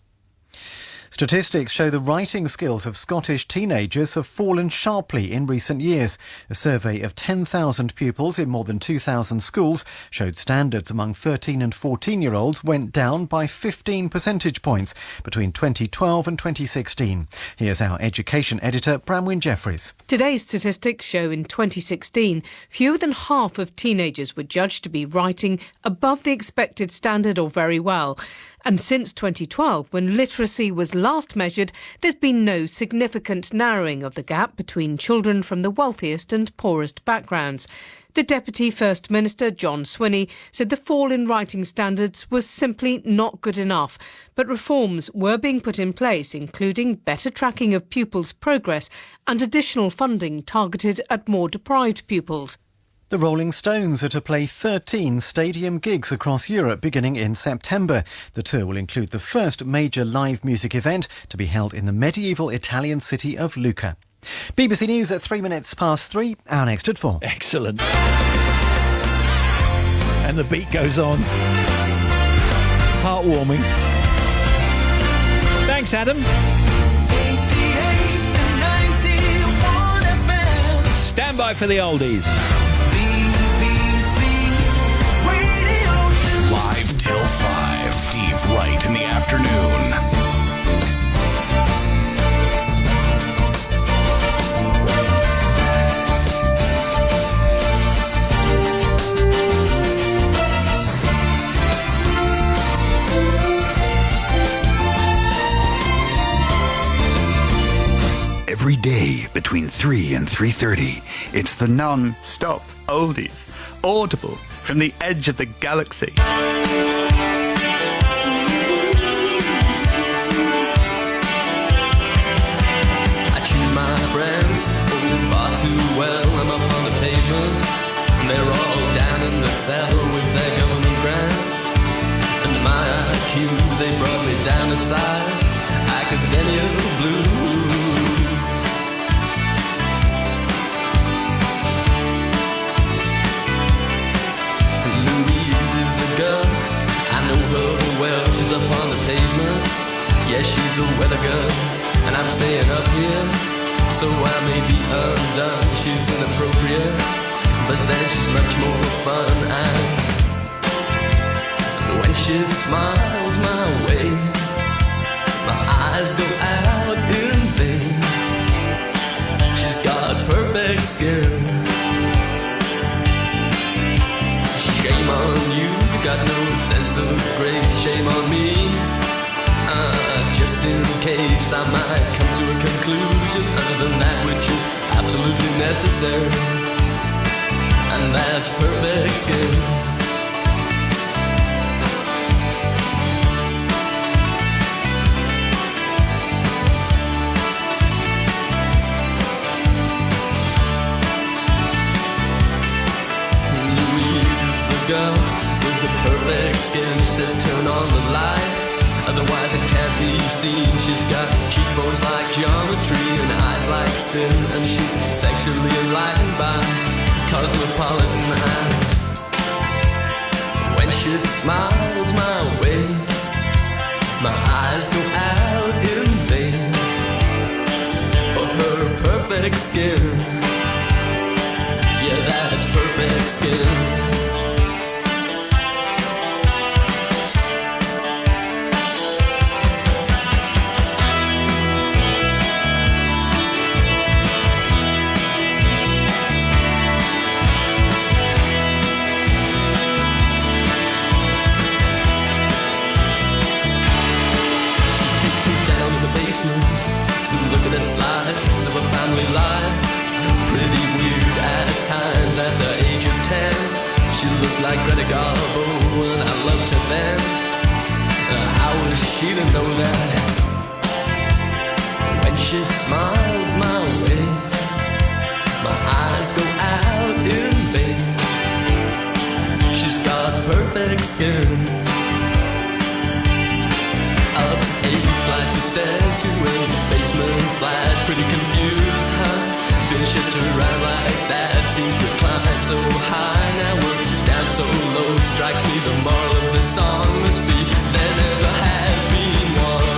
Statistics show the writing skills of Scottish teenagers have fallen sharply in recent years. A survey of 10,000 pupils in more than 2,000 schools showed standards among 13 and 14-year-olds went down by 15 percentage points between 2012 and 2016. Here's our education editor, Bramwyn Jeffries. Today's statistics show in 2016, fewer than half of teenagers were judged to be writing above the expected standard or very well. And since 2012, when literacy was last measured, there's been no significant narrowing of the gap between children from the wealthiest and poorest backgrounds. The Deputy First Minister, John Swinney, said the fall in writing standards was simply not good enough, but reforms were being put in place, including better tracking of pupils' progress and additional funding targeted at more deprived pupils. The Rolling Stones are to play 13 stadium gigs across Europe beginning in September. The tour will include the first major live music event to be held in the medieval Italian city of Lucca. BBC News at 3:03, our next at 4. Excellent. And the beat goes on. Heartwarming. Thanks, Adam. 88 to 91 FM. Stand by for the oldies. Live till 5. Steve Wright in the afternoon. Every day between 3 and 3:30, it's the non-stop oldies, audible from the edge of the galaxy. I choose my friends, far too well. I'm up on the pavement, and they're all down in the cellar with their government grants. And my IQ, they brought me down to size, academia blues. Louise is a girl, I know her well. She's up on the pavement, yeah, she's a weather girl. And I'm staying up here, so I may be undone. She's inappropriate, but then she's much more fun. And when she smiles my way, my eyes go out in vain. She's got perfect skin. Shame on you, got no sense of grace. Shame on me, just in case I might come to a conclusion other than that which is absolutely necessary, and that's perfect skin. Louise is the girl with the perfect skin. She says turn on the light, otherwise it can't be seen. She's got cheekbones like geometry and eyes like sin, and she's sexually enlightened by cosmopolitan eyes. When she smiles my way, my eyes go out in vain. For her perfect skin, yeah, that's perfect skin. To look at the slides of a family life. Pretty weird at times at the age of 10. She looked like Greta Garbo and I loved her then. How was she to know that? When she smiles my way, my eyes go out in vain. She's got perfect skin. Up 8 flights of stairs to a basement flat. Pretty confused, huh? Been shipped around like that. Seems we climbed so high, now we're down so low. Strikes me the moral of this song must be there never has been one.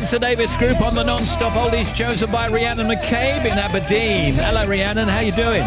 Spencer Davis Group on the Non-Stop Oldies, chosen by Rhiannon McCabe in Aberdeen. Hello, Rhiannon. How you doing?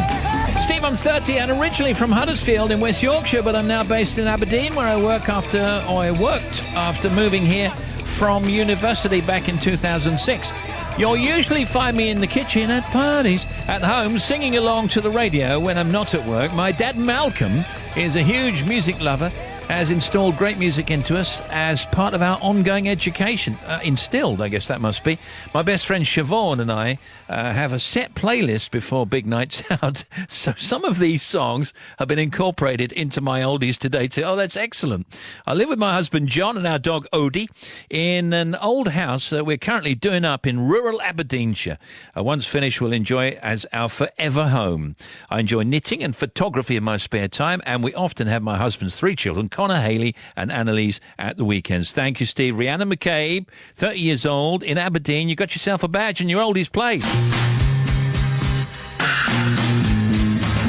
Steve, I'm 30 and originally from Huddersfield in West Yorkshire, but I'm now based in Aberdeen, where I worked after moving here from university back in 2006. You'll usually find me in the kitchen, at parties, at home, singing along to the radio when I'm not at work. My dad, Malcolm, is a huge music lover, has installed great music into us as part of our ongoing education. Instilled, I guess that must be. My best friend Siobhan and I have a set playlist before big nights out. So some of these songs have been incorporated into my oldies today too. Oh, that's excellent. I live with my husband John and our dog Odie in an old house that we're currently doing up in rural Aberdeenshire. Once finished, we'll enjoy it as our forever home. I enjoy knitting and photography in my spare time, and we often have my husband's 3 children, Connor, Haley and Annalise, at the weekends. Thank you, Steve. Rhiannon McCabe, 30 years old, in Aberdeen. You got yourself a badge and your oldies played.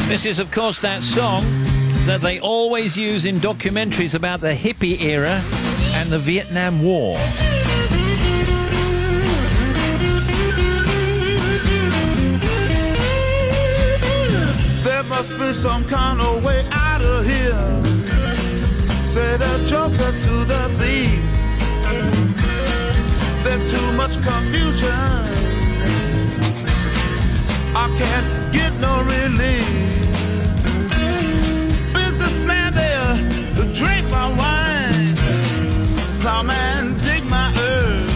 This is, of course, that song that they always use in documentaries about the hippie era and the Vietnam War. There must be some kind of way out of here, said a joker to the thief. There's too much confusion, I can't get no relief. Businessman there to drink my wine, plowman dig my earth.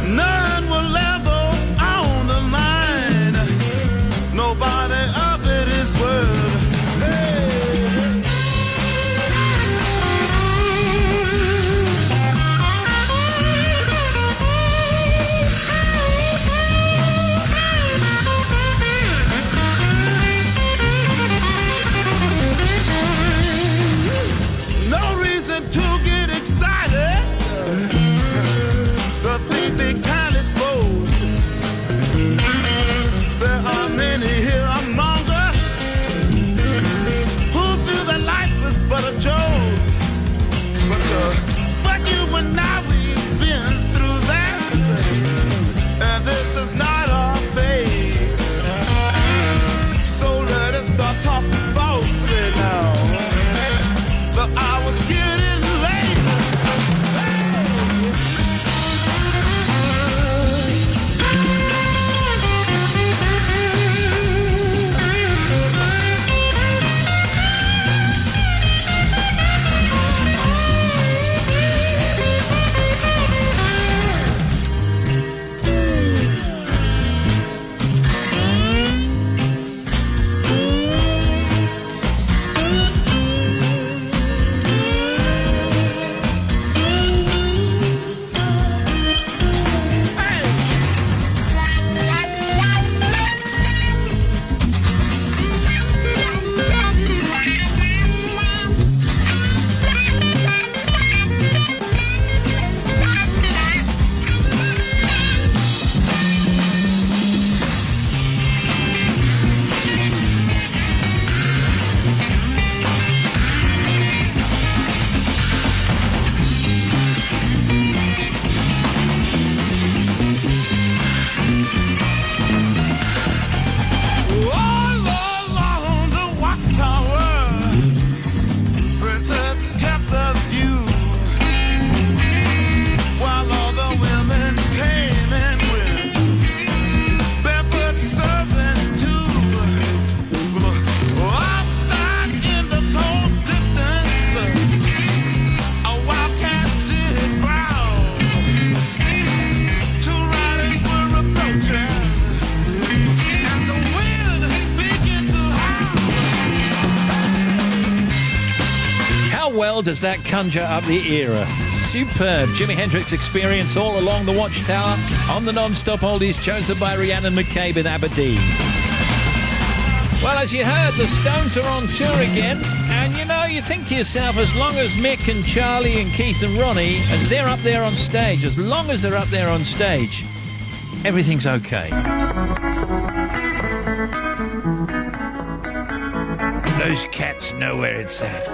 None will level on the line, nobody of it is worth. Hey. Well, does that conjure up the era? Superb. Jimi Hendrix Experience all along the Watchtower on the Non-Stop Oldies, chosen by Rhiannon McCabe in Aberdeen. Well, as you heard, the Stones are on tour again, and you think to yourself, as long as Mick and Charlie and Keith and Ronnie, as they're up there on stage, as long as they're up there on stage, everything's okay. Those cats know where it's at.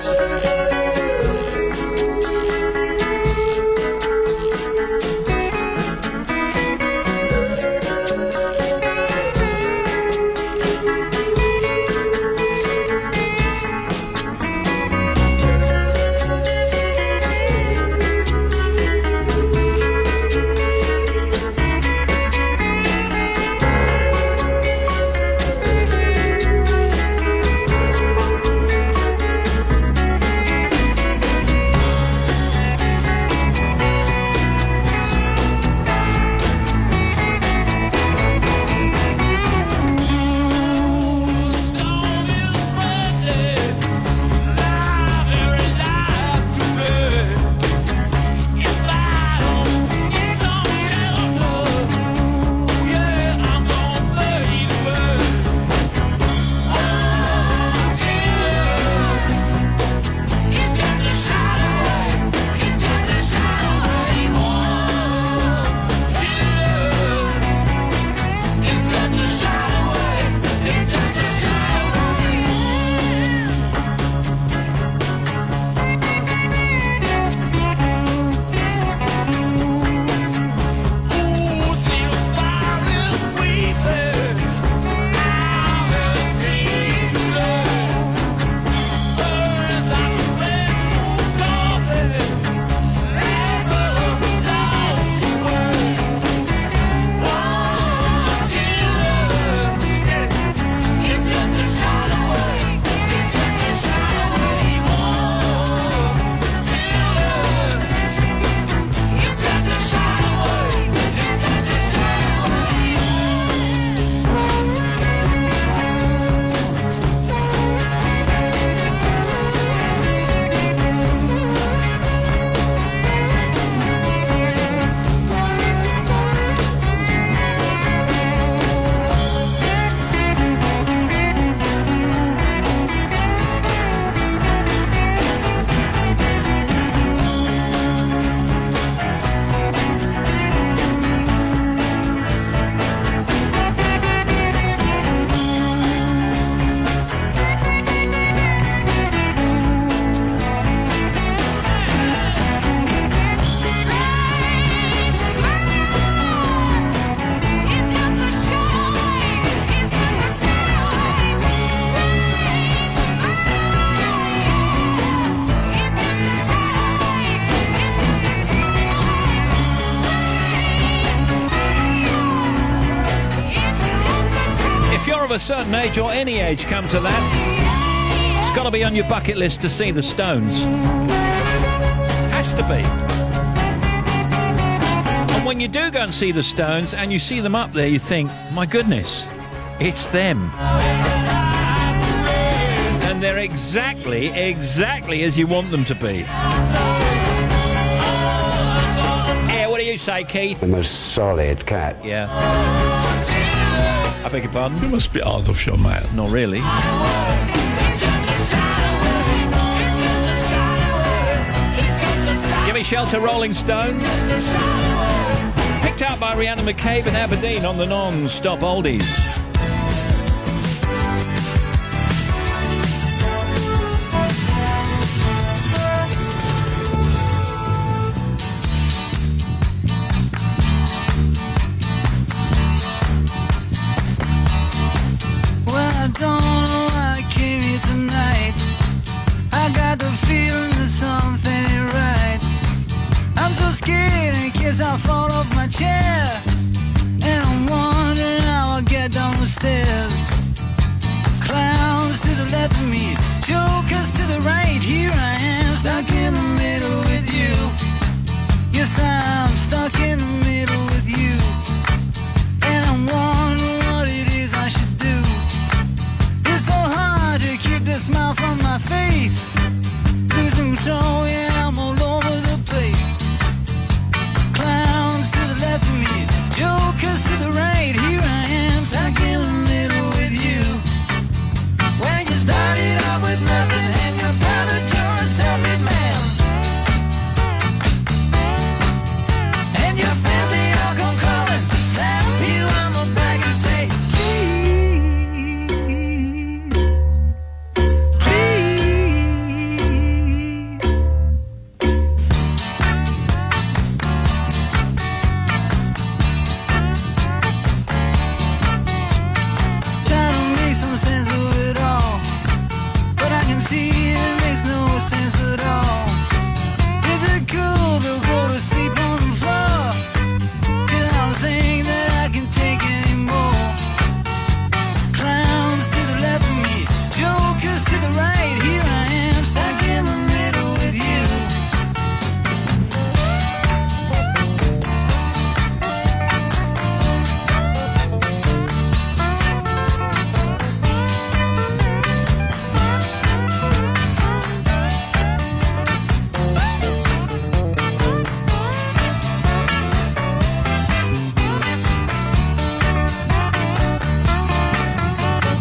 a certain age or any age come to that, it's got to be on your bucket list to see the Stones. Has to be. And when you do go and see the Stones and you see them up there, you think, my goodness, it's them. And they're exactly as you want them to be. Yeah, what do you say, Keith? The most solid cat. Yeah. I beg your pardon? You must be out of your mind. Not really. Give me Shelter, Rolling Stones. Picked out by Rhiannon McCabe in Aberdeen on the Non-Stop Oldies. I don't know why I came here tonight. I got the feeling that something ain't right. I'm so scared in case I fall off my chair, and I'm wondering how I'll get down the stairs. Clowns to the left of me, jokers to the right. Here I am, stuck in the middle with you. Yes, I'm stuck in the middle with you, and I'm wondering what it is I should do. It's so hard to keep the smile from my face. Losing control, yeah, I'm all over the place. Clowns to the left of me, jokers to the right. Here I am, stuck in the middle with you. When you started out with nothing and you're proud that you're a self-made man, and your friends, they all come crawling, slap you on the back and say, some sense of it all, but I can see it makes no sense at all. Is it cool to go to sleep on the floor? 'Cause I don't think that I can take anymore. Clowns to the left of me, jokers to the right. Here I am, stuck in the middle with you.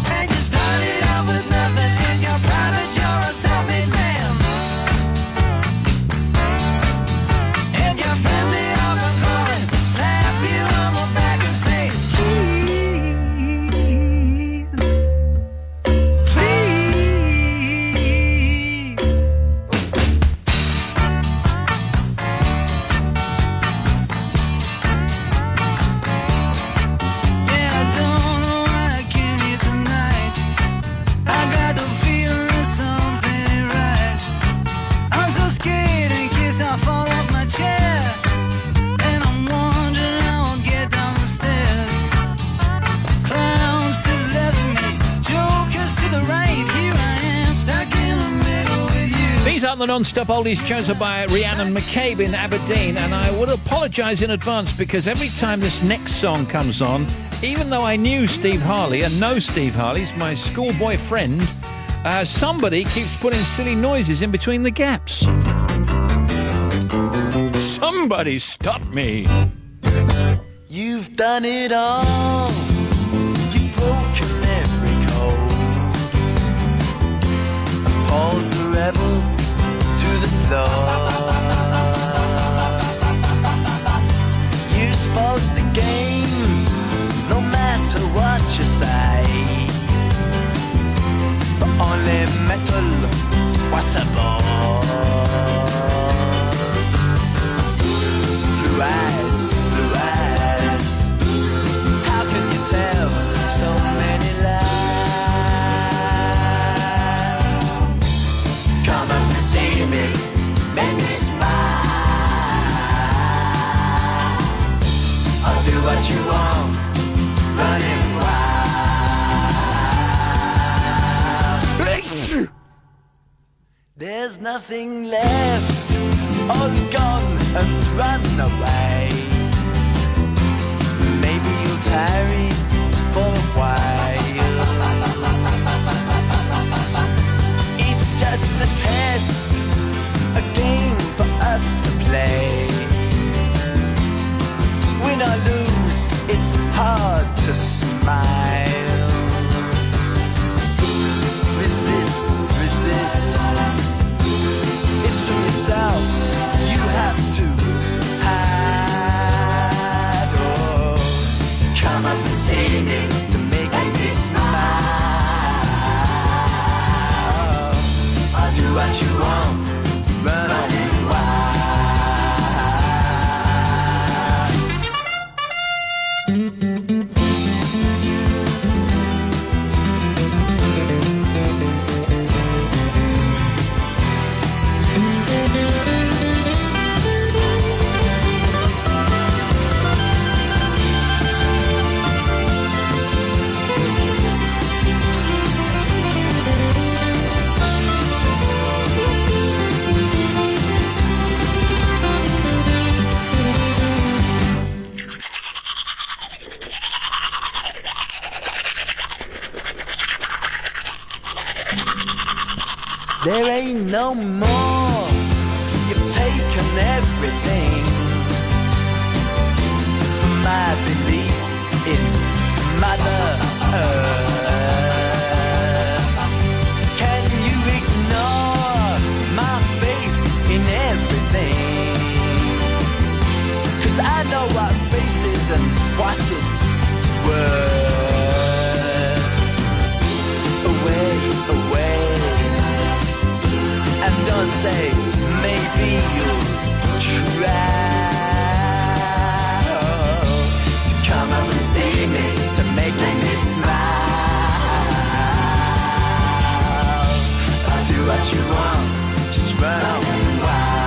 And you started out with nothing and you're proud that you're a self-made man. And your friends, they all come calling, slap you on the back and say, yeah, I don't know why I came here tonight. I got the feeling that something ain't right. I'm so scared in case I fall off my chair, and I'm wondering how I'll get down the stairs. Clowns to the left of me, jokers to the right. Here I am, stuck in the middle with you. These are the Non-Stop Oldies chosen by Rhiannon McCabe in Aberdeen, and I would apologise in advance because every time this next song comes on, even though I knew Steve Harley and know Steve Harley's my schoolboy friend, somebody keeps putting silly noises in between the gaps. Somebody stop me. You've done it all. You've broken every code. Pulled the rebel to the floor. You spoke the game, no matter what you say. But only metal, what a bore. Blue eyes, blue eyes. How can you tell so many lies? Come up and see me, make me smile. I'll do what you want, running wild. There's nothing left, all gone and run away. Maybe you'll tarry for a while. It's just a test, a game for us to play. Win or lose, it's hard to smile. Resist, resist. It's to yourself you have to hide. Oh, come up and see me to make me smile. I'll do what you want, running wild. There ain't no more. You've taken everything from my belief in Mother Earth. Can you ignore my faith in everything? 'Cause I know what faith is and what it's worth. Away, away. And don't say, maybe you'll try to come up and see me, to make me smile. I'll do what you want, just run wild.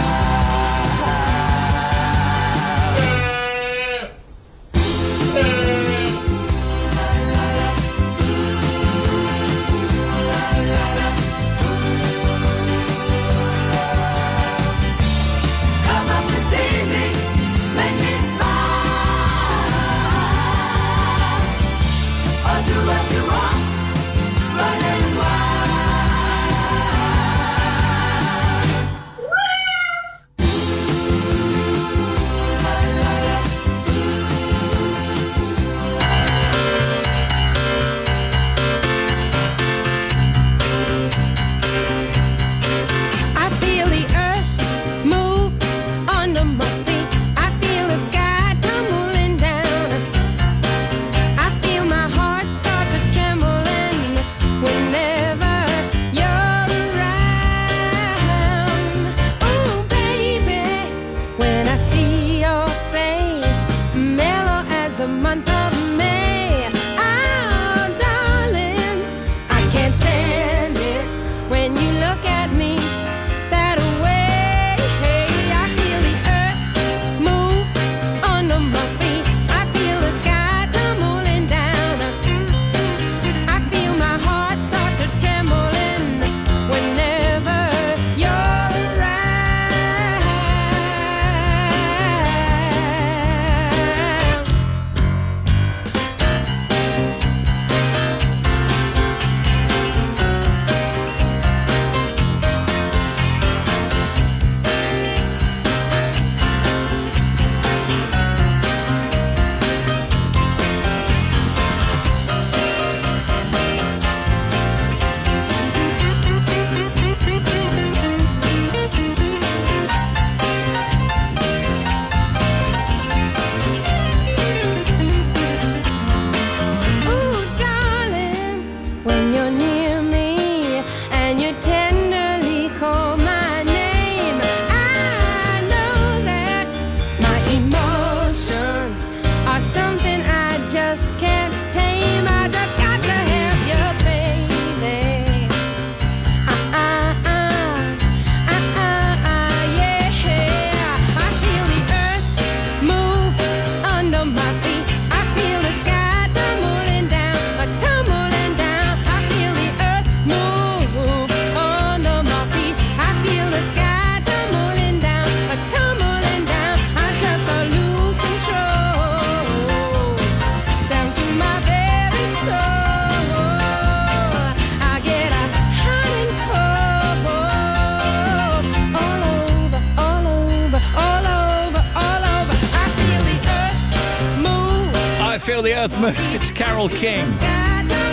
Feel the Earth Moves. It's Carole King.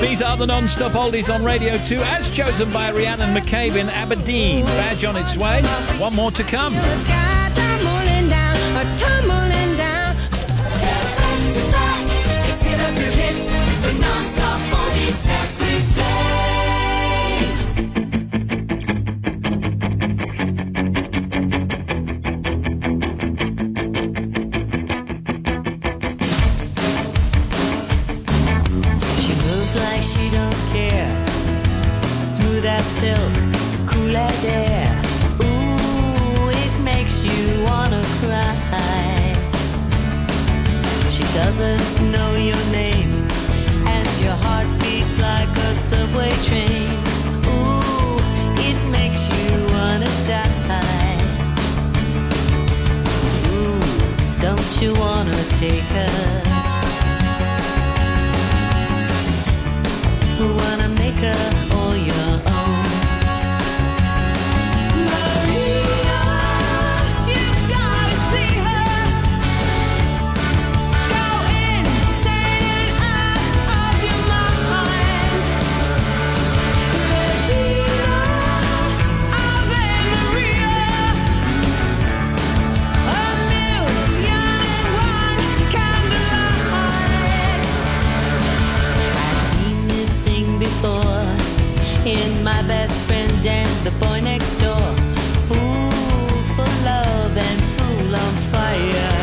These are the Non-Stop Oldies on Radio 2, as chosen by Rhiannon McCabe in Aberdeen. Badge on its way. One more to come. Tumbling down. It's hit after hit, the non-stop oldies every She moves like she don't care. Smooth as silk, cool as air. Ooh, it makes you wanna cry. She doesn't know your name, and your heart beats like a subway train. Ooh, it makes you wanna die. Ooh, don't you wanna take her? Who wanna make her all your own? Maria, you've gotta see her. Go insane and out of your mind. Regina, Ave Maria. A million and one candlelights. I've seen this thing before in my best friend and the boy next door. Fool for love and fool on fire.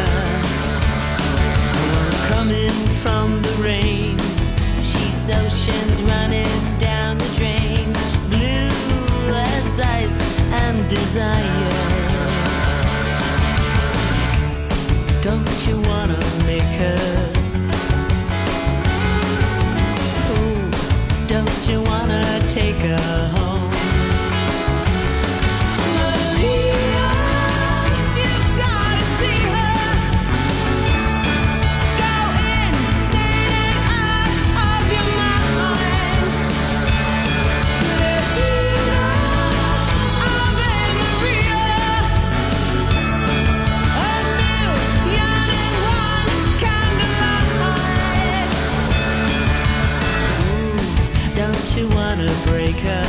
Coming from the rain, she's oceans running down the drain. Blue as ice and desire. Don't you wanna make her? Ooh, don't you wanna take her home? Maria, you've gotta see her. Go insane and out of your mind. Regina, Ave Maria. A million and one candlelights. Ooh, don't you wanna break her?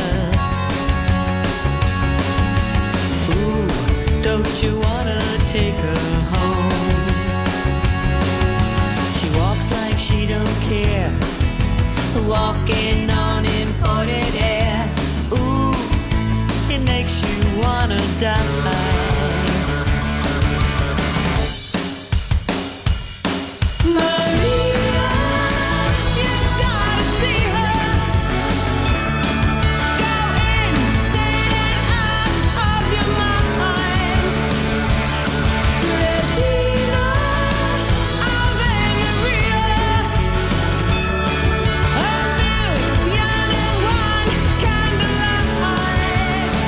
Ooh, don't you wanna take her home? She walks like she don't care, walking on imported air. Ooh, it makes you wanna die. Maria, you've gotta see her. Go insane and out of your mind. Regina, Ave Maria. A million and one candlelights.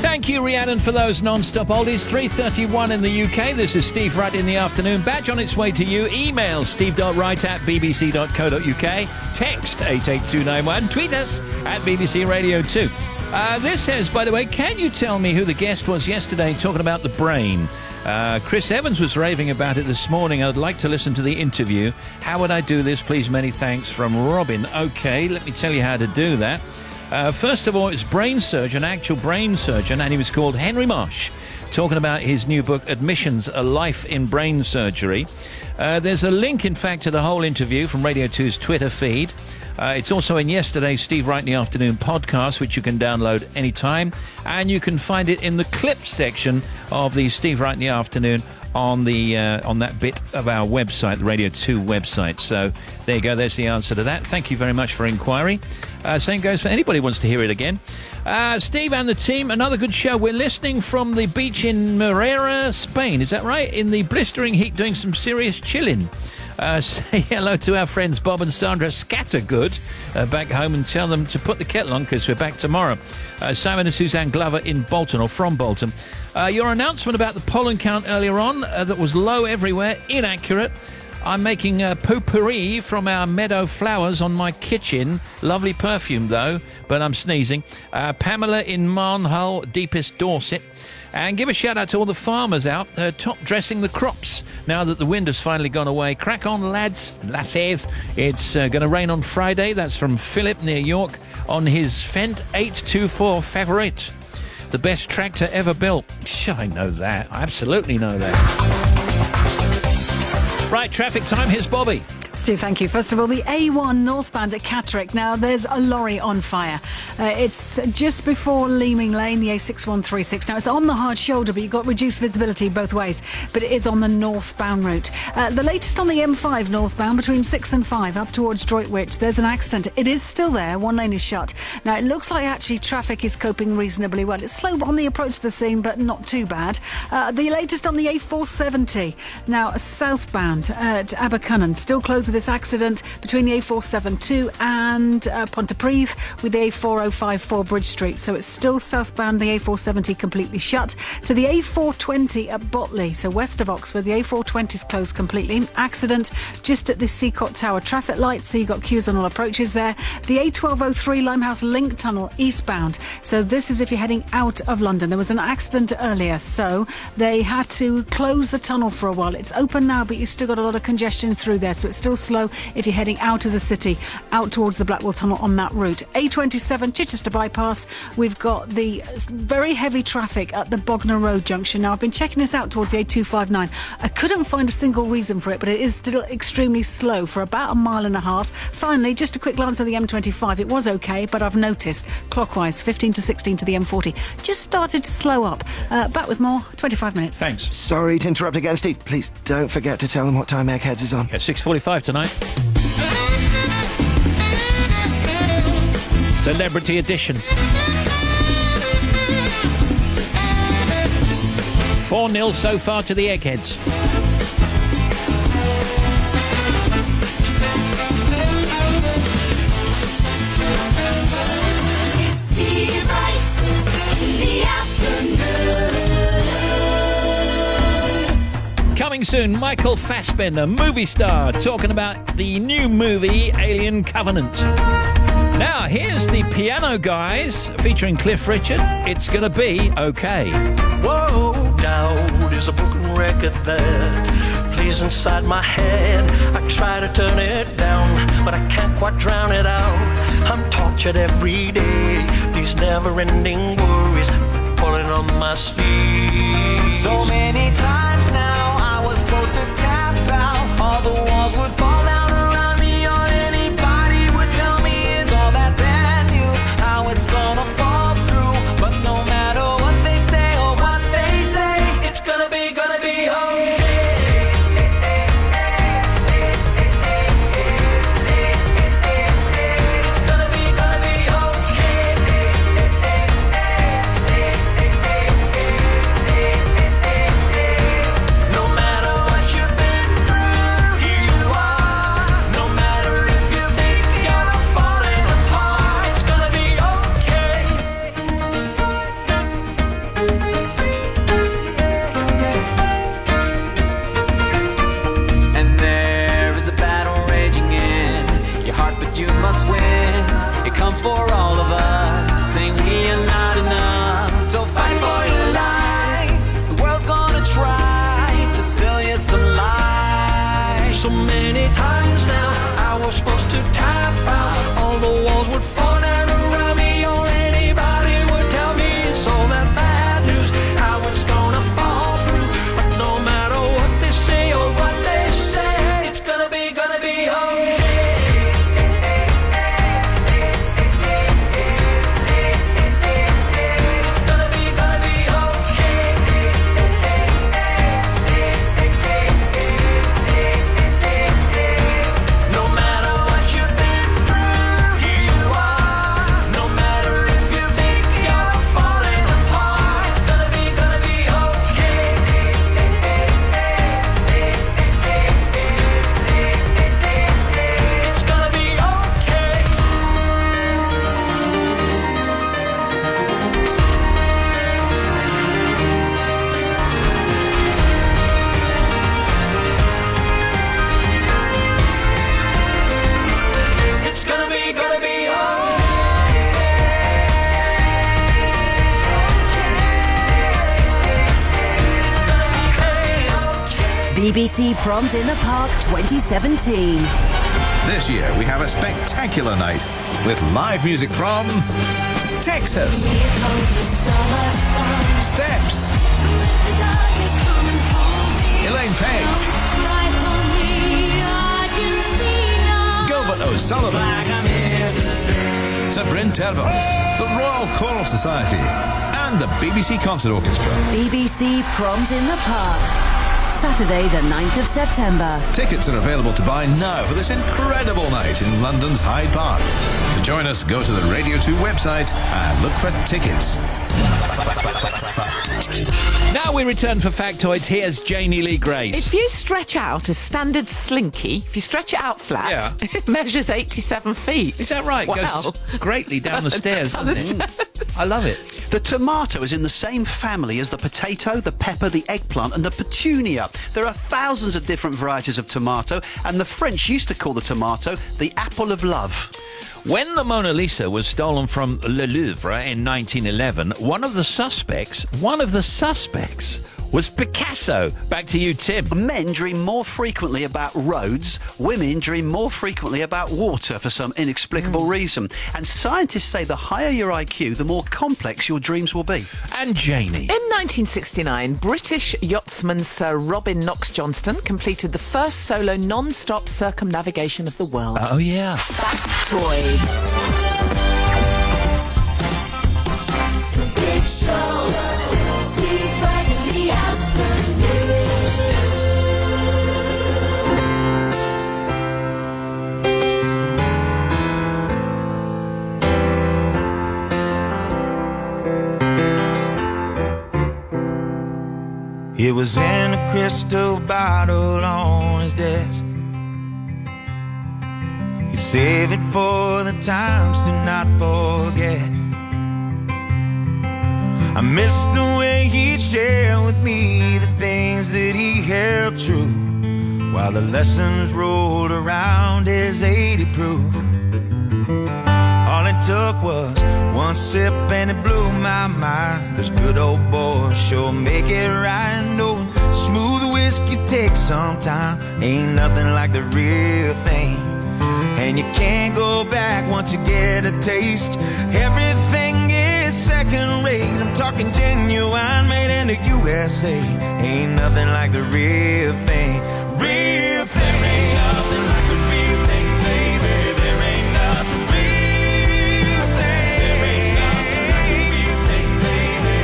Thank you, Rhiannon, for those Non-Stop Oldies. 3:31 in the UK. This is Steve Wright in the afternoon. Badge on its way to you. Email steve.wright@bbc.co.uk. Text 88291. Tweet us at BBC Radio 2. This says, by the way, can you tell me who the guest was yesterday talking about the brain? Chris Evans was raving about it this morning. I'd like to listen to the interview. How would I do this? Please, many thanks, from Robin. Okay, let me tell you how to do that. First of all, it's brain surgeon, actual brain surgeon, and he was called Henry Marsh, talking about his new book, Admissions, A Life in Brain Surgery. There's a link, in fact, to the whole interview from Radio 2's Twitter feed. It's also in yesterday's Steve Wright in the Afternoon podcast, which you can download anytime. And you can find it in the clips section of the Steve Wright in the Afternoon on that bit of our website, the Radio 2 website. So there you go. There's the answer to that. Thank you very much for inquiry. Same goes for anybody who wants to hear it again. Steve and the team, another good show. We're listening from the beach in Morera, Spain. Is that right? In the blistering heat, doing some serious chilling. Say hello to our friends Bob and Sandra Scattergood back home, and tell them to put the kettle on because we're back tomorrow. Simon and Suzanne Glover in Bolton, or from Bolton. Your announcement about the pollen count earlier on that was low everywhere, inaccurate. I'm making a potpourri from our meadow flowers on my kitchen. Lovely perfume, though, but I'm sneezing. Pamela in Marnhull, deepest Dorset. And give a shout out to all the farmers out top dressing the crops now that the wind has finally gone away. Crack on, lads and lasses. It's going to rain on Friday. That's from Philip near York on his Fendt 824 Favourite. The best tractor ever built. I know that. I absolutely know that. Right, traffic time. Here's Bobby. Stu, thank you. First of all, the A1 northbound at Catterick. Now, there's a lorry on fire. It's just before Leeming Lane, the A6136. Now, it's on the hard shoulder, but you've got reduced visibility both ways. But it is on the northbound route. The latest on the M5 northbound between 6 and 5 up towards Droitwich. There's an accident. It is still there. One lane is shut. Now, it looks like actually traffic is coping reasonably well. It's slow on the approach to the scene, but not too bad. The latest on the A470. Now, southbound at Abercunnan. Still closed with this accident between the A472 and Pontypridd with the A4054 Bridge Street. So it's still southbound, the A470 completely shut. To the A420 at Botley, so west of Oxford, the A420 is closed completely. Accident just at the Seacott Tower traffic light, so you've got queues on all approaches there. The A1203 Limehouse Link Tunnel eastbound. So this is if you're heading out of London. There was an accident earlier, so they had to close the tunnel for a while. It's open now, but you've still got a lot of congestion through there, so it's still slow if you're heading out of the city, out towards the Blackwall Tunnel on that route. A27 Chichester Bypass, we've got the very heavy traffic at the Bognor Road junction. Now, I've been checking this out towards the A259. I couldn't find a single reason for it, but it is still extremely slow for about a mile and a half. Finally, just a quick glance at the M25. It was okay, but I've noticed clockwise 15 to 16 to the M40 just started to slow up. Back with more, 25 minutes. Thanks. Sorry to interrupt again, Steve. Please don't forget to tell them what time Eggheads is on. Yeah, 6:45 tonight. Celebrity edition. 4-0 so far to the Eggheads. It's Steve Wright in the afternoon. Coming soon, Michael Fassbender, movie star, talking about the new movie Alien Covenant. Now, here's the Piano Guys featuring Cliff Richard. It's gonna be okay. Whoa, doubt is a broken record that plays inside my head. I try to turn it down, but I can't quite drown it out. I'm tortured every day, these never-ending worries pulling on my sleeve. So many times now I was supposed to tap out. All the walls would fall down around me. All anybody would tell me is all that bad news, how it's gonna fall through. But no matter what they say or what they say, it's gonna be okay. No matter what you've been through, here you are. BBC Proms in the Park 2017. This year we have a spectacular night with live music from Texas, Steps, Elaine Page, Gilbert O'Sullivan, Sabrina Terval, the Royal Choral Society, and the BBC Concert Orchestra. BBC Proms in the Park. Saturday the 9th of September. Tickets are available to buy now for this incredible night in London's Hyde Park. To join us, go to the Radio 2 website and look for tickets. Now we return for Factoids. Here's Janie Lee Grace. If you stretch out a standard slinky, if you stretch it out flat, it measures 87 feet. Is that right? Wow. Goes greatly down the stairs, doesn't it? I love it. The tomato is in the same family as the potato, the pepper, the eggplant and the petunia. There are thousands of different varieties of tomato, and the French used to call the tomato the apple of love. When the Mona Lisa was stolen from Le Louvre in 1911, one of the suspects was Picasso. Back to you, Tim. Men dream more frequently about roads. Women dream more frequently about water for some inexplicable reason. And scientists say the higher your IQ, the more complex your dreams will be. And Janie. In 1969, British yachtsman Sir Robin Knox-Johnston completed the first solo non-stop circumnavigation of the world. Oh, yeah. Factoids. The Big Show. Steve Wright in the afternoon. It was in a crystal bottle on his desk. He saved it for the times to not forget. I miss the way he'd share with me the things that he held true, while the lessons rolled around his 80 proof. All it took was one sip and it blew my mind. Those good old boys sure make it right. Knowing smooth whiskey takes some time, ain't nothing like the real thing. And you can't go back once you get a taste. Everything is second rate. I'm talking genuine, made in the USA. Ain't nothing like the real thing. Real thing. There ain't nothing like the real thing, baby. There ain't nothing real thing. There ain't nothing like the real thing, baby.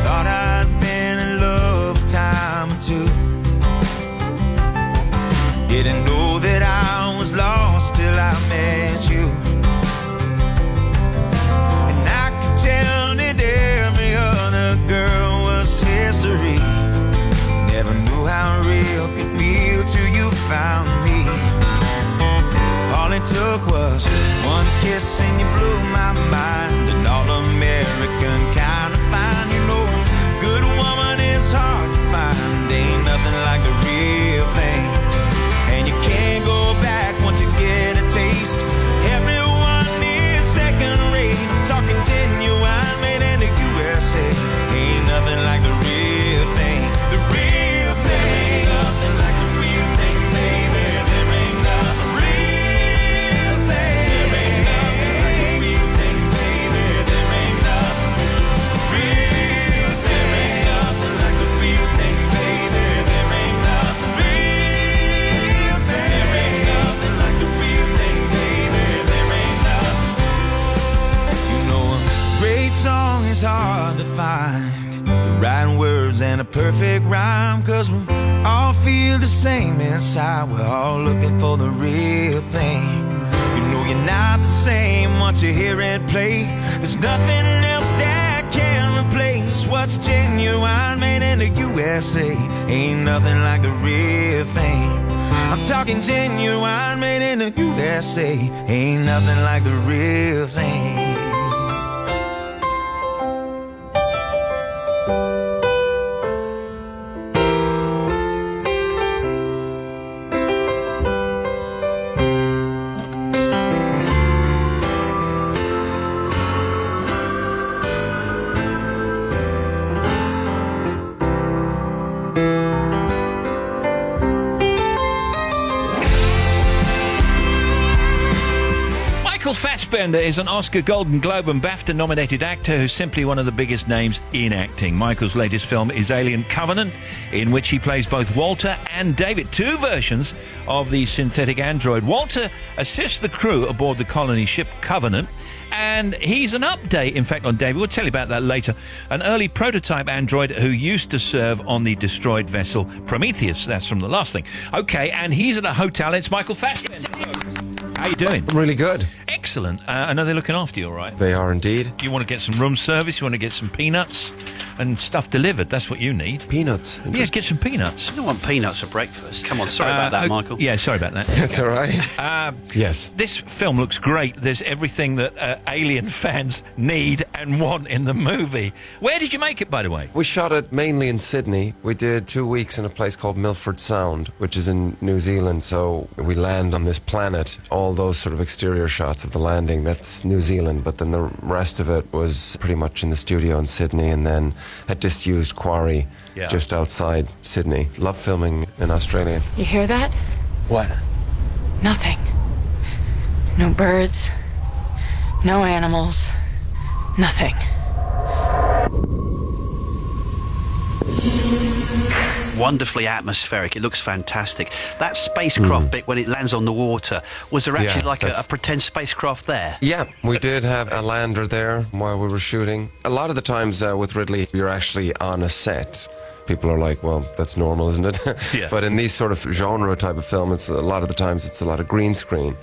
Thought I'd been in love a time or two. Didn't know that I was lost till I met you. And I could tell that every other girl was history. Never knew how real could feel till you found me. All it took was one kiss and you blew my mind. An all-American kind of fine. You know, a good woman is hard to find. Ain't nothing like the real thing. And you can't go back once you get a taste. Everyone is second rate. I'm talking genuine, made in the USA. Ain't nothing like the real thing. The real thing. Nothing like the real thing, baby. There ain't nothing real thing. There ain't nothing like the real thing, baby. There ain't nothing real thing. There ain't nothing like the real thing, baby. There ain't nothing real thing. There ain't nothing like the real thing, baby. There ain't nothing. You know, a great song is hard to find. The right words and a perfect rhyme. 'Cause we all feel the same inside. We're all looking for the real thing. You know you're not the same once you hear it play. There's nothing else that can replace what's genuine, made in the USA. Ain't nothing like the real thing. I'm talking genuine, made in the USA. Ain't nothing like the real thing. Fassbender is an Oscar, Golden Globe and BAFTA-nominated actor who's simply one of the biggest names in acting. Michael's latest film is Alien Covenant, in which he plays both Walter and David, two versions of the synthetic android. Walter assists the crew aboard the colony ship Covenant, and he's an update, in fact, on David. We'll tell you about that later. An early prototype android who used to serve on the destroyed vessel Prometheus. That's from the last thing. Okay, and he's at a hotel. It's Michael Fassbender. How you doing? Really good. Excellent. I know they're looking after you, all right? They are indeed. You want to get some room service, you want to get some peanuts and stuff delivered. That's what you need. Peanuts? Yeah, get some peanuts. I don't want peanuts for breakfast. Come on, sorry about that, Michael. Yeah, sorry about that. That's all right. Yes. This film looks great. There's everything that Alien fans need and want in the movie. Where did you make it, by the way? We shot it mainly in Sydney. We did 2 weeks in a place called Milford Sound, which is in New Zealand. So we land on this planet. All those sort of exterior shots of the landing, that's New Zealand. But then the rest of it was pretty much in the studio in Sydney, and then a disused quarry just outside Sydney. Love filming in Australia. You hear that? What? Nothing. No birds. No animals. Nothing. Wonderfully atmospheric. It looks fantastic. That spacecraft bit when it lands on the water, was there actually a pretend spacecraft there? Yeah, we did have a lander there while we were shooting. A lot of the times with Ridley, you're actually on a set. People are like, well, that's normal, isn't it? Yeah. But in these sort of genre type of film, it's a lot of the times it's a lot of green screen.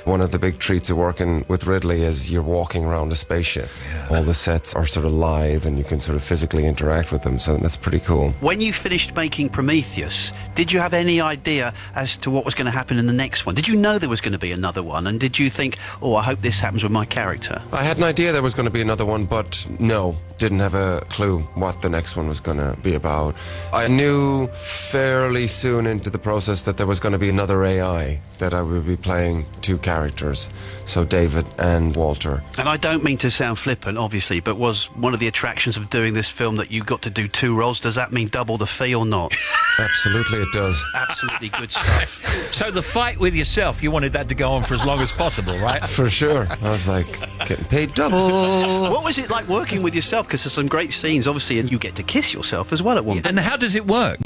One of the big treats of working with Ridley is you're walking around a spaceship. All the sets are sort of live and you can sort of physically interact with them, so that's pretty cool. When you finished making Prometheus, did you have any idea as to what was going to happen in the next one? Did you know there was going to be another one? And did you think, oh, I hope this happens with my character? I had an idea there was going to be another one, but no, didn't have a clue what the next one was going to be about. I knew fairly soon into the process that there was going to be another AI, that I would be playing two characters, so David and Walter. And I don't mean to sound flippant, obviously, but was one of the attractions of doing this film that you got to do two roles? Does that mean double the fee or not? Absolutely it does. Absolutely good stuff. So the fight with yourself, you wanted that to go on for as long as possible, right? For sure. I was like, getting paid double. What was it like working with yourself? Because there's some great scenes, obviously, and you get to kiss yourself as well at one point. And how does it work?